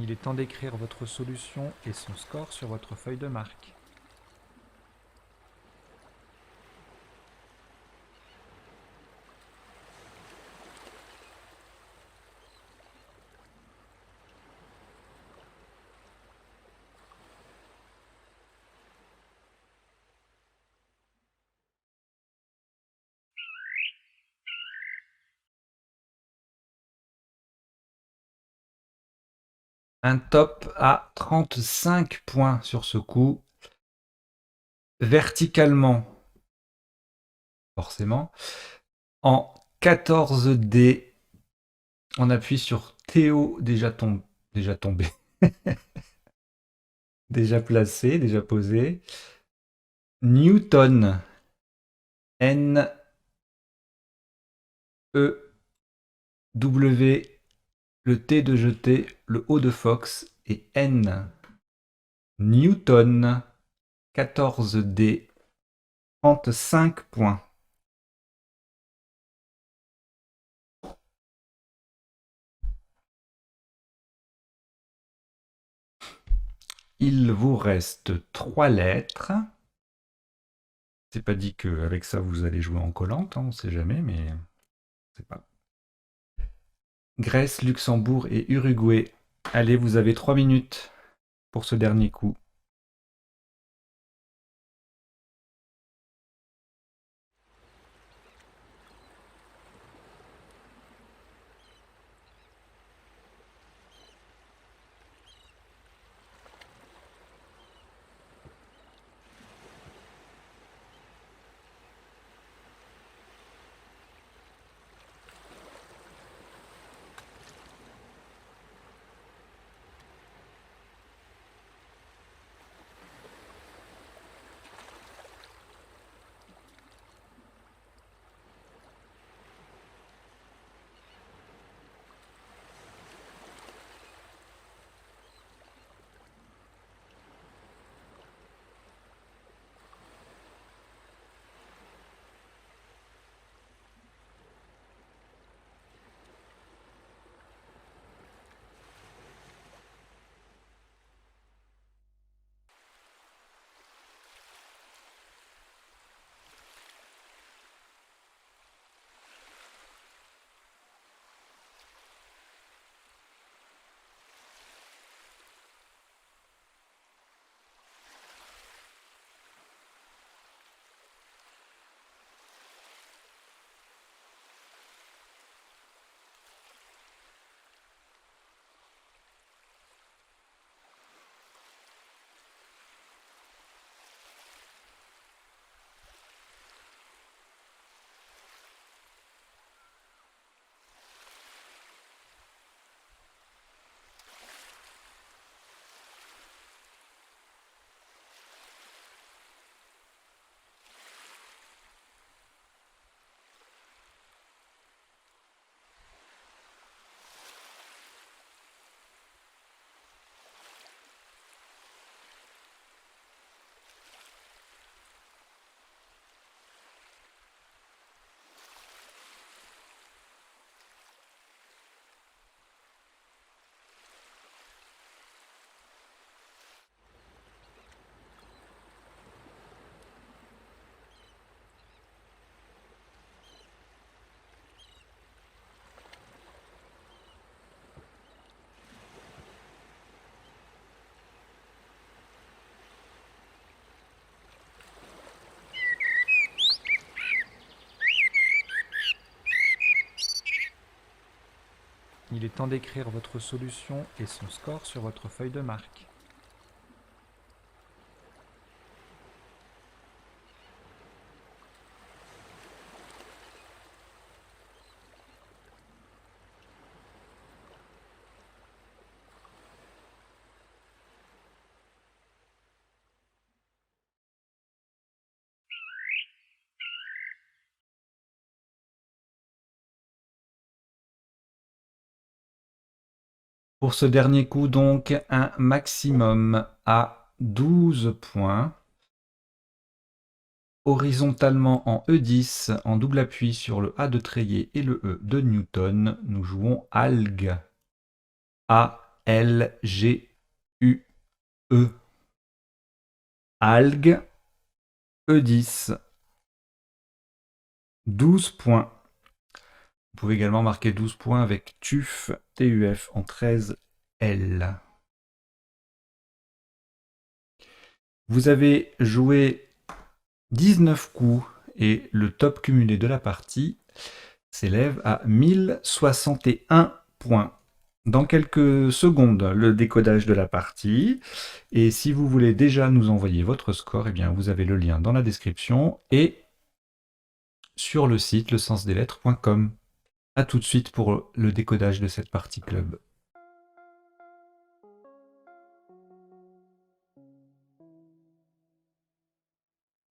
Il est temps d'écrire votre solution et son score sur votre feuille de marque. Un top à 35 points sur ce coup. Verticalement, forcément. En 14D, on appuie sur Théo déjà tombé, déjà placé, déjà posé. Newton, N, E, W, le T de jeté, le O de Fox et N. Newton, 14D, 35 points. Il vous reste 3 lettres. C'est pas dit qu'avec ça vous allez jouer en collante, on sait jamais, mais c'est pas. Grèce, Luxembourg et Uruguay. Allez, vous avez 3 minutes pour ce dernier coup. Il est temps d'écrire votre solution et son score sur votre feuille de marque. Pour ce dernier coup, donc, un maximum à 12 points. Horizontalement en E10, en double appui sur le A de Treillet et le E de Newton, nous jouons algue. A-L-G-U-E. Algue, E10. 12 points. Vous pouvez également marquer 12 points avec TUF, TUF en 13L. Vous avez joué 19 coups et le top cumulé de la partie s'élève à 1061 points. Dans quelques secondes, le décodage de la partie. Et si vous voulez déjà nous envoyer votre score, eh bien vous avez le lien dans la description et sur le site lesensdeslettres.com. A tout de suite pour le décodage de cette partie club.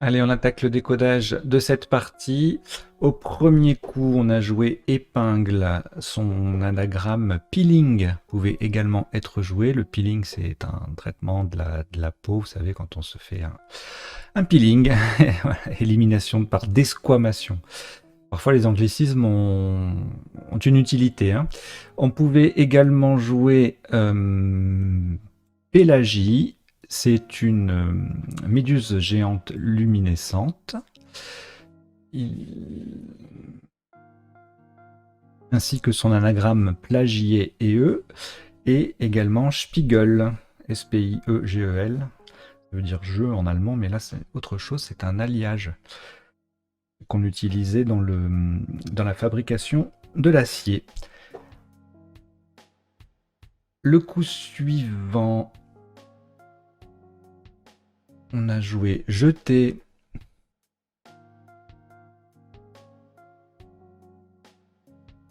Allez, on attaque le décodage de cette partie. Au premier coup, on a joué épingle. Son anagramme peeling pouvait également être joué. Le peeling, c'est un traitement de la peau, vous savez, quand on se fait un peeling. Voilà, élimination par desquamation. Parfois, les anglicismes ont une utilité. Hein. On pouvait également jouer Pélagie. C'est une méduse géante luminescente. Ainsi que son anagramme plagier et également Spiegel, S-P-I-E-G-E-L. Ça veut dire jeu en allemand, mais là c'est autre chose, c'est un alliage qu'on utilisait dans la fabrication de l'acier. Le coup suivant, on a joué jeté.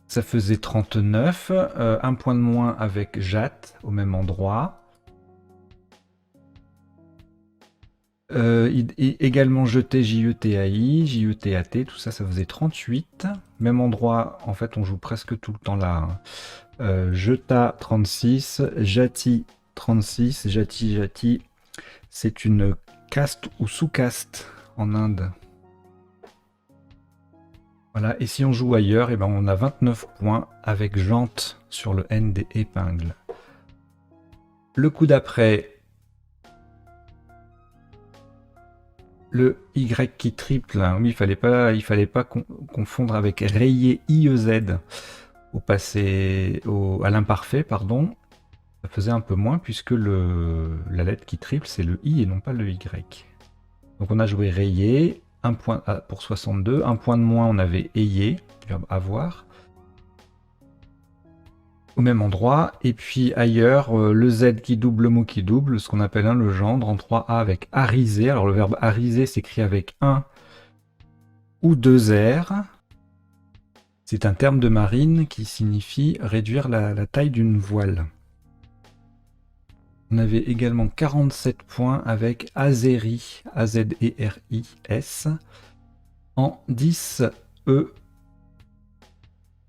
Ça faisait 39, un point de moins avec Jatte au même endroit. Également jeté JETAI, JETAT, tout ça, ça faisait 38. Même endroit, en fait, on joue presque tout le temps là. Jeta 36, Jati 36, Jati. C'est une caste ou sous-caste en Inde. Voilà, et si on joue ailleurs, eh ben on a 29 points avec jante sur le N des épingles. Le coup d'après, le Y qui triple, hein. Oui, il fallait pas confondre avec rayé IEZ à l'imparfait, pardon. Ça faisait un peu moins puisque la lettre qui triple, c'est le I et non pas le Y. Donc on a joué rayé, un point pour 62, un point de moins on avait ayé, verbe avoir, au même endroit, et puis ailleurs, le Z qui double, le mot qui double, ce qu'on appelle un legendre, en 3A avec ariser. Alors le verbe ariser s'écrit avec un ou deux R. C'est un terme de marine qui signifie réduire la taille d'une voile. On avait également 47 points avec Azeri, A-Z-E-R-I-S, en 10E.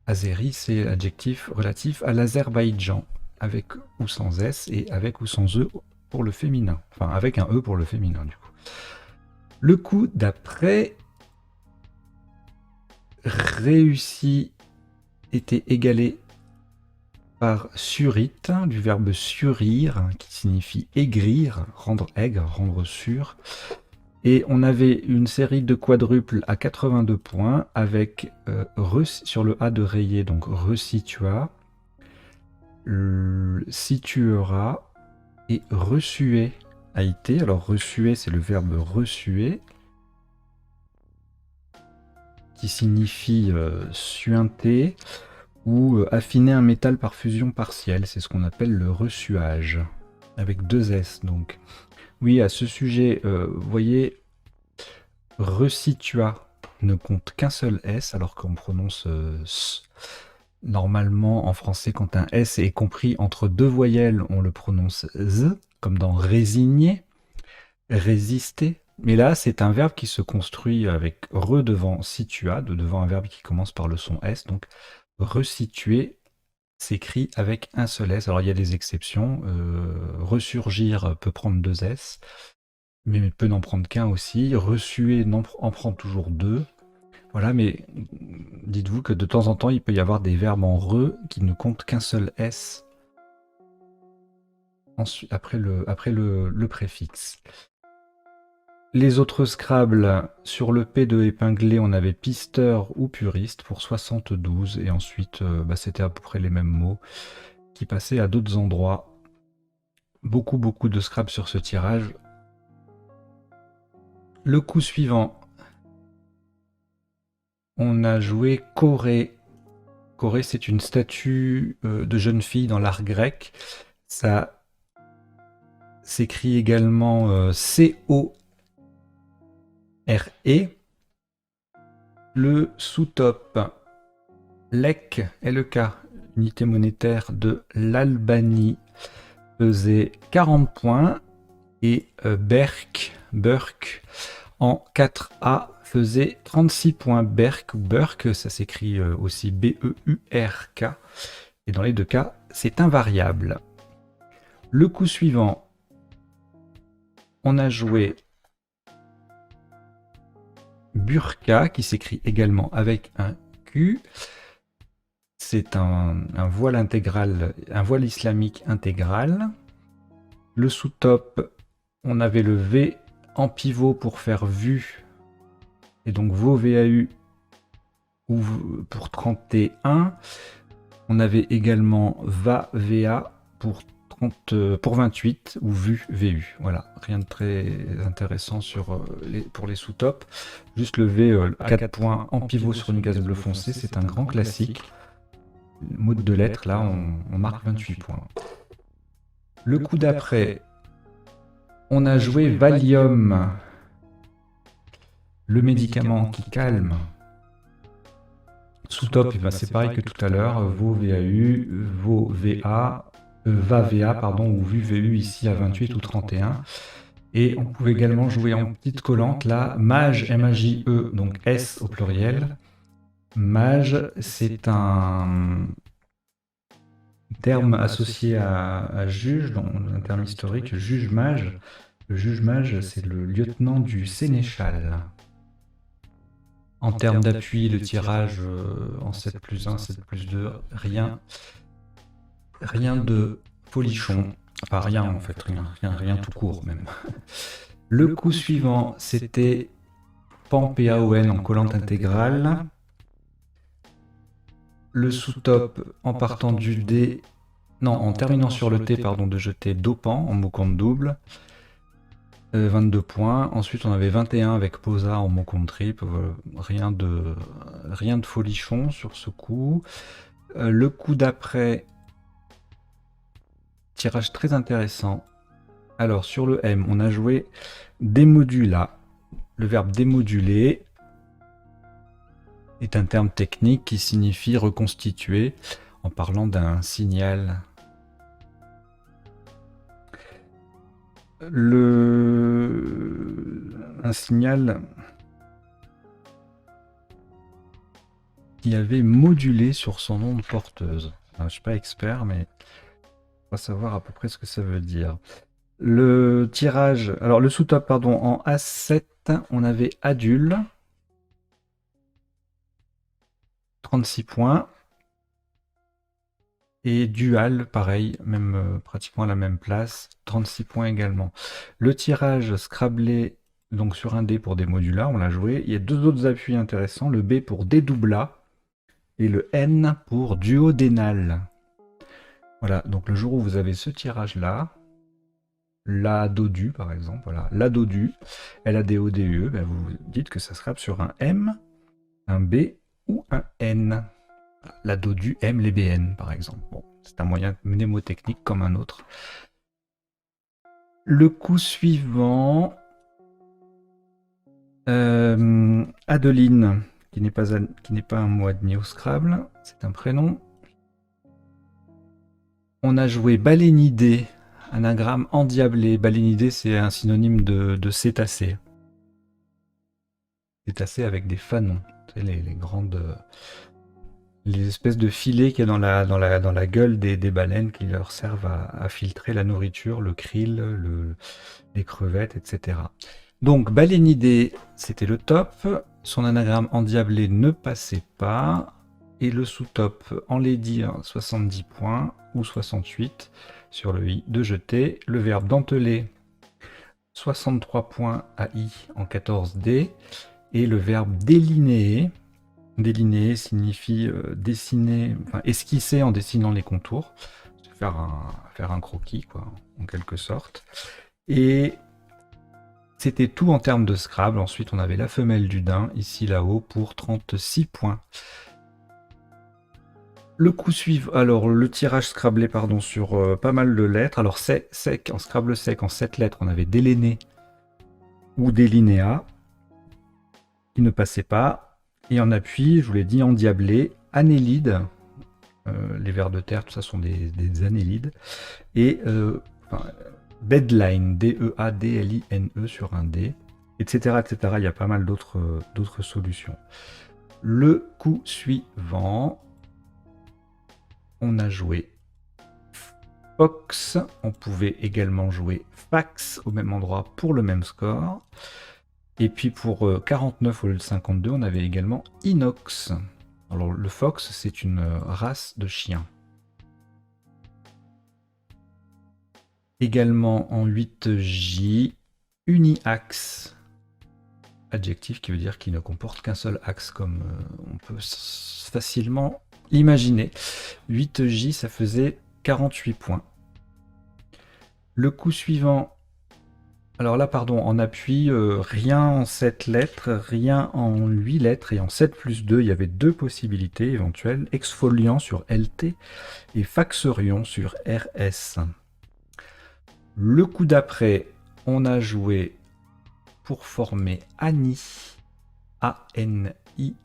Azeri, c'est l'adjectif relatif à l'Azerbaïdjan, avec ou sans S et avec ou sans E pour le féminin. Enfin, avec un E pour le féminin, du coup. Le coup d'après, réussi, était égalé par surite, du verbe surir, qui signifie aigrir, rendre aigre, rendre sûr. Et on avait une série de quadruples à 82 points avec sur le A de rayé, donc resitua, situera et resuer a été. Alors resuer, c'est le verbe resuer qui signifie suinter ou affiner un métal par fusion partielle, c'est ce qu'on appelle le ressuage, avec 2 S donc. Oui, à ce sujet, vous voyez, resitua ne compte qu'un seul S, alors qu'on prononce S. Normalement, en français, quand un S est compris entre 2 voyelles, on le prononce Z, comme dans résigner, résister. Mais là, c'est un verbe qui se construit avec re devant situa, devant un verbe qui commence par le son S. Donc, resituer s'écrit avec un seul S. Alors, il y a des exceptions. Ressurgir peut prendre 2 S, mais peut n'en prendre qu'un aussi. Ressuer en prend toujours 2. Voilà, mais dites-vous que de temps en temps, il peut y avoir des verbes en re qui ne comptent qu'un seul S ensuite, après le préfixe. Les autres Scrabble, sur le P de épinglé, on avait pisteur ou puriste pour 72, et ensuite c'était à peu près les mêmes mots qui passaient à d'autres endroits. Beaucoup de Scrabble sur ce tirage. Le coup suivant, on a joué Corée. Corée, c'est une statue de jeune fille dans l'art grec. Ça s'écrit également C-O-R-E. Le sous-top, LEK, LEK, unité monétaire de l'Albanie, faisait 40 points. Et Burk en 4A faisait 36 points. Burk, ça s'écrit aussi B-E-U-R-K. Et dans les deux cas, c'est invariable. Le coup suivant, on a joué Burqa, qui s'écrit également avec un Q. C'est un voile intégral, un voile islamique intégral. Le sous-top, on avait le V en pivot pour faire vu, et donc VO VAU ou pour 31. On avait également VA VA pour 28 ou vu VU. Voilà, rien de très intéressant pour les sous-tops. Juste le V à 4 points en pivot sur une case bleu foncé, c'est un grand classique. Mot de 2 lettres, là on marque 28 points. Le coup d'après, on a joué Valium, le médicament qui calme. Sous-top, c'est pareil que tout à l'heure, VO VAU, VO VA, VA VA, pardon, ou VU VU ici à 28 ou 31. Et on pouvait également jouer en petite collante là, MAGE, M-A-J-E, donc S au pluriel. MAGE, c'est un terme associé à juge, dans un terme historique, juge-mage. Le juge-mage, c'est le lieutenant du sénéchal. En termes d'appui, le tirage en 7+1, 7+2, rien de folichon. Enfin, rien en fait, rien tout court même. Le coup suivant, c'était PAN PAON en collante intégrale. Le sous-top en partant du D, non, en terminant sur le T, pardon, de jeter dopant en mot compte double. 22 points. Ensuite, on avait 21 avec Posa en mot compte triple. Rien de folichon sur ce coup. Le coup d'après, tirage très intéressant. Alors, sur le M, on a joué démodula. Le verbe démoduler est un terme technique qui signifie reconstituer en parlant d'un signal. Un signal qui avait modulé sur son onde porteuse. Alors, je ne suis pas expert, mais on va savoir à peu près ce que ça veut dire. Le tirage, alors le sous-top, pardon, en A7, on avait Adule, 36 points. Et Dual, pareil, même pratiquement à la même place, 36 points également. Le tirage Scrabblé, donc sur un D pour des modulas, on l'a joué. Il y a deux autres appuis intéressants, le B pour dédoubla et le N pour duodénal. Voilà, donc le jour où vous avez ce tirage-là, la dodu par exemple, voilà, la dodu, LADODE, ben vous dites que ça scrape sur un M, un B ou un N. La dodu aime les BN, par exemple. Bon, c'est un moyen mnémotechnique comme un autre. Le coup suivant, Adeline, qui n'est pas un mot admis au Scrabble, c'est un prénom. On a joué balénidé, anagramme endiablé. Balénidé, c'est un synonyme de cétacé. Cétacé avec des fanons. C'est les grandes... les espèces de filets qu'il y a dans la gueule des baleines qui leur servent à filtrer la nourriture, le krill, les crevettes, etc. Donc, balénidé, c'était le top. Son anagramme endiablé ne passait pas. Et le sous-top, enlaidir, 70 points ou 68 sur le i de jeter. Le verbe denteler, 63 points à i en 14D. Et le verbe délinéer, délinéer signifie dessiner, enfin esquisser en dessinant les contours, faire un croquis, quoi, en quelque sorte. Et c'était tout en termes de Scrabble. Ensuite, on avait la femelle du daim, ici là-haut, pour 36 points. Le coup suivant, alors le tirage Scrabblé, pardon, sur pas mal de lettres. Alors sec, en Scrabble sec, en 7 lettres, on avait déléné ou délinéa, qui ne passait pas. Et en appui, je vous l'ai dit, endiablé, annélide. Les vers de terre, tout ça sont des annélides. Et deadline, D-E-A-D-L-I-N-E sur un D, etc., etc. Il y a pas mal d'autres solutions. Le coup suivant, on a joué Fox. On pouvait également jouer Fax au même endroit pour le même score. Et puis pour 49 au lieu de 52, on avait également Inox. Alors le Fox, c'est une race de chien. Également en 8J, uniaxe. Adjectif qui veut dire qu'il ne comporte qu'un seul axe, comme on peut facilement l'imaginer. 8J, ça faisait 48 points. Le coup suivant, alors là, pardon, en appui, rien en 7 lettres, rien en 8 lettres, et en 7 plus 2, il y avait deux possibilités éventuelles, exfoliant sur LT et faxerion sur RS. Le coup d'après, on a joué pour former Annie, A-N-I.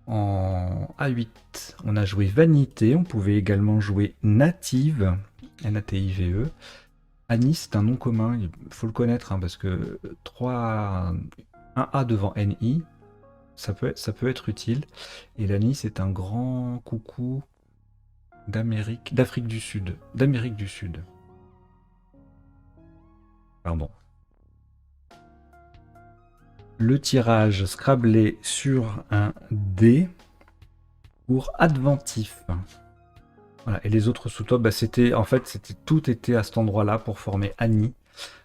En A8, on a joué Vanité, on pouvait également jouer Native, N-A-T-I-V-E. Annie, c'est un nom commun, il faut le connaître, hein, parce que un A devant N-I, ça peut être utile. Et l'Annie, c'est un grand coucou d'Afrique du Sud. Pardon. Le tirage Scrabblé sur un D pour Adventif. Voilà. Et les autres sous-tops, bah, tout était à cet endroit-là pour former Annie.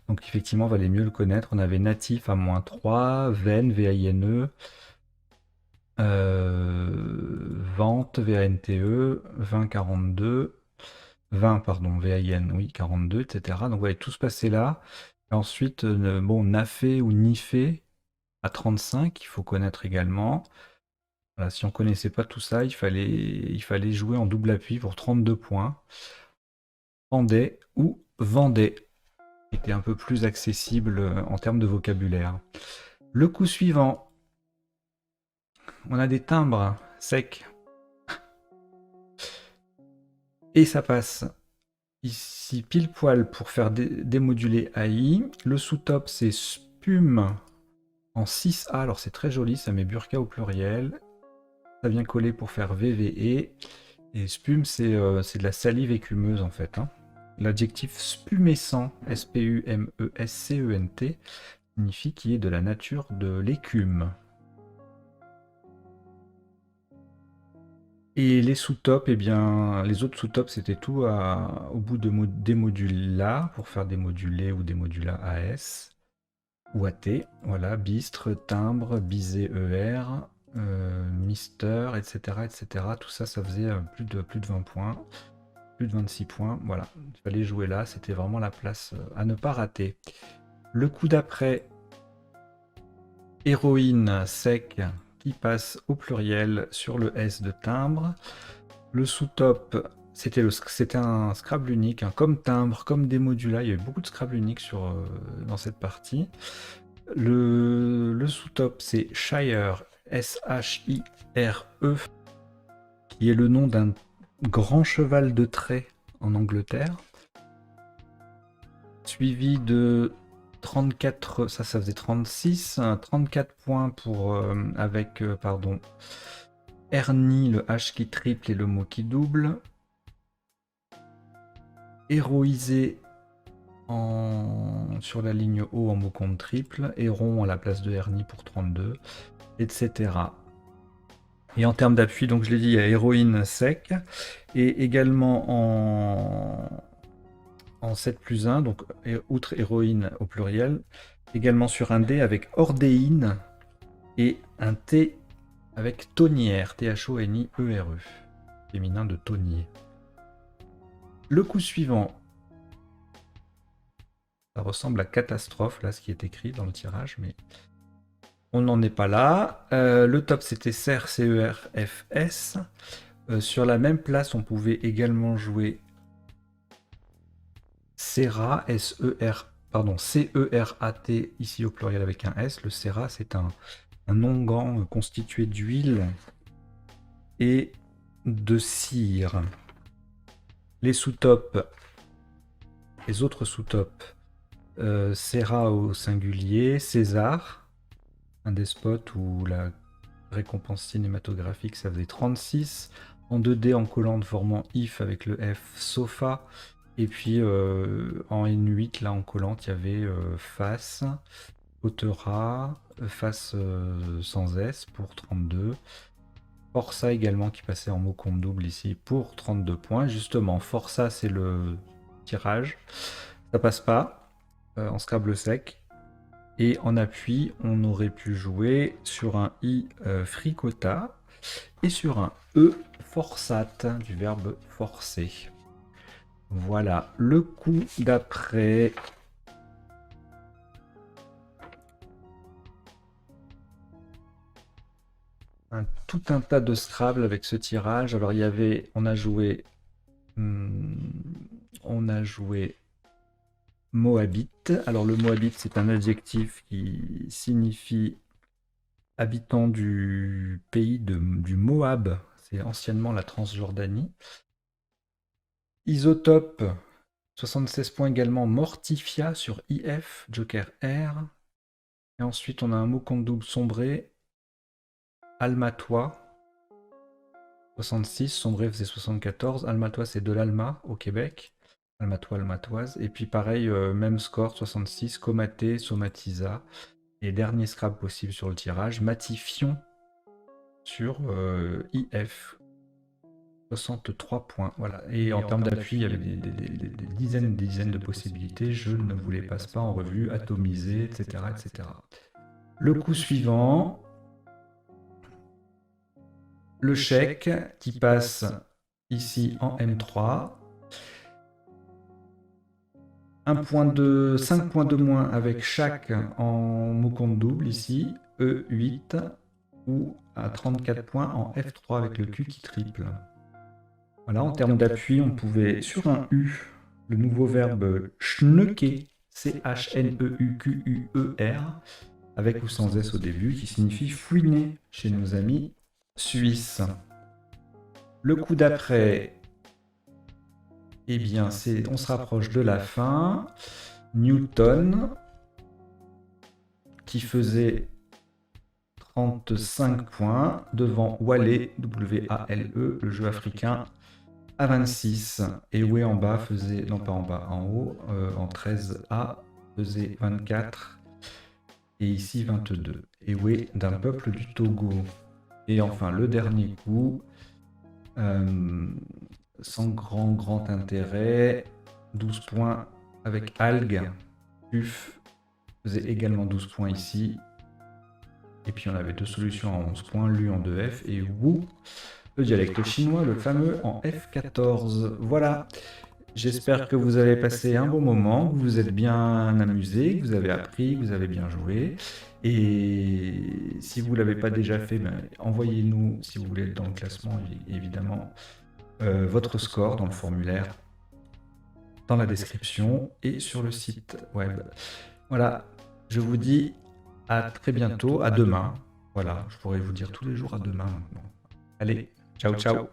Donc effectivement, il valait mieux le connaître. On avait Natif à -3, Ven, V-A-I-N-E, Vente, V-A-N-T-E, 20, 42, 20, pardon, V-A-I-N, oui, 42, etc. Donc voilà, tout se passait là. Et ensuite, Nafé ou Nifé à 35, il faut connaître également. Voilà, si on ne connaissait pas tout ça, il fallait jouer en double appui pour 32 points. Vendée ou Vendée était un peu plus accessible en termes de vocabulaire. Le coup suivant, on a des timbres secs. Et ça passe ici pile poil pour faire démoduler AI. Le sous-top, c'est spume en 6A. Alors c'est très joli, ça met burqa au pluriel. Ça vient coller pour faire VVE. Et spume, c'est de la salive écumeuse en fait. Hein. L'adjectif spumescent, S-P-U-M-E-S-C-E-N-T, signifie qu'il est de la nature de l'écume. Et les sous-tops, eh bien, les autres sous-tops, c'était tout au bout des modules là, pour faire des modulés ou des modulas AS ou AT. Voilà, bistre, timbre, bisé ER, mister, etc., etc. Tout ça, ça faisait plus de 20 points, plus de 26 points. Voilà, il fallait jouer là, c'était vraiment la place à ne pas rater. Le coup d'après, héroïne sec, qui passe au pluriel sur le S de timbre. Le sous-top, c'était un Scrabble unique, hein, comme timbre, comme des modula. Il y a eu beaucoup de Scrabble unique dans cette partie. Le sous-top, c'est Shire, S-H-I-R-E, qui est le nom d'un grand cheval de trait en Angleterre. Suivi de 34, ça faisait 36, 34 points avec Ernie, le H qui triple et le mot qui double. Héroïsé sur la ligne O en mot compte triple. Héron à la place de Ernie pour 32, etc. Et en termes d'appui, donc je l'ai dit, il y a héroïne sec. Et également en 7 plus 1, donc outre héroïne au pluriel, également sur un D avec ordéine et un T avec tonnière, T-H-O-N-I-E-R-E, féminin de tonnier. Le coup suivant, ça ressemble à catastrophe, là, ce qui est écrit dans le tirage, mais on n'en est pas là. Le top, c'était CER, C-E-R-F-S. Sur la même place, on pouvait également jouer Cerat, C-E-R-A-T, ici au pluriel avec un S. Le Cerat, c'est un onguent constitué d'huile et de cire. Les sous-tops, les autres sous-tops, Cerat au singulier, César, un despote où la récompense cinématographique, ça faisait 36. En 2D, en collante, formant if avec le F, Sofa. Et puis en N8, là en collante, il y avait face, Otera, face sans S pour 32. Força également qui passait en mot compte double ici pour 32 points. Justement, Força, c'est le tirage. Ça passe pas en Scrabble sec. Et en appui, on aurait pu jouer sur un I fricota et sur un E forçat, du verbe forcer. Voilà, le coup d'après. Tout un tas de Scrabble avec ce tirage. Alors on a joué Moabite. Alors le Moabite, c'est un adjectif qui signifie habitant du pays du Moab. C'est anciennement la Transjordanie. Isotope, 76 points également. Mortifia sur IF, Joker R. Et ensuite, on a un mot compte double sombré. Almatois, 66. Sombré faisait 74. Almatois, c'est de l'Alma au Québec. Almatois, Almatoise. Et puis pareil, même score, 66. Comaté, Somatisa. Et dernier scrap possible sur le tirage, Matifion sur IF. 63 points. Voilà. Et en termes d'appui, il y avait des dizaines de possibilités. Je ne vous les passe pas en revue, atomisé, etc., etc. Le coup suivant, le chèque qui passe ici en M3. 5 points de moins avec chaque en mot compte double ici, E8, ou à 34 points en F3 avec le Q qui triple. Voilà, en termes d'appui, on pouvait, sur un U, le nouveau verbe schnucker, C-H-N-E-U-Q-U-E-R, avec ou sans S au début, qui signifie fouiner chez nos amis suisses. Le coup d'après, eh bien, on se rapproche de la fin. Newton, qui faisait 35 points, devant Wale, W-A-L-E, le jeu africain, à 26. Et Oué en bas faisait, non pas en bas, en haut, en 13A, faisait 24. Et ici 22. Et Oué d'un peuple du Togo. Et enfin, le dernier coup, sans grand intérêt, 12 points avec Algue. Puf faisait également 12 points ici. Et puis on avait deux solutions en 11 points, Lu en 2F et Wu, le dialecte chinois, le fameux en F14. Voilà. J'espère que vous avez passé un bon moment, que vous vous êtes bien amusé, que vous avez appris, que vous avez bien joué. Et si vous ne l'avez pas déjà fait, ben, envoyez-nous, si vous voulez être dans le classement, évidemment, votre score dans le formulaire, dans la description et sur le site web. Voilà, je vous dis à très bientôt, à demain. Voilà, je pourrais vous dire tous les jours à demain maintenant. Allez, ciao ciao.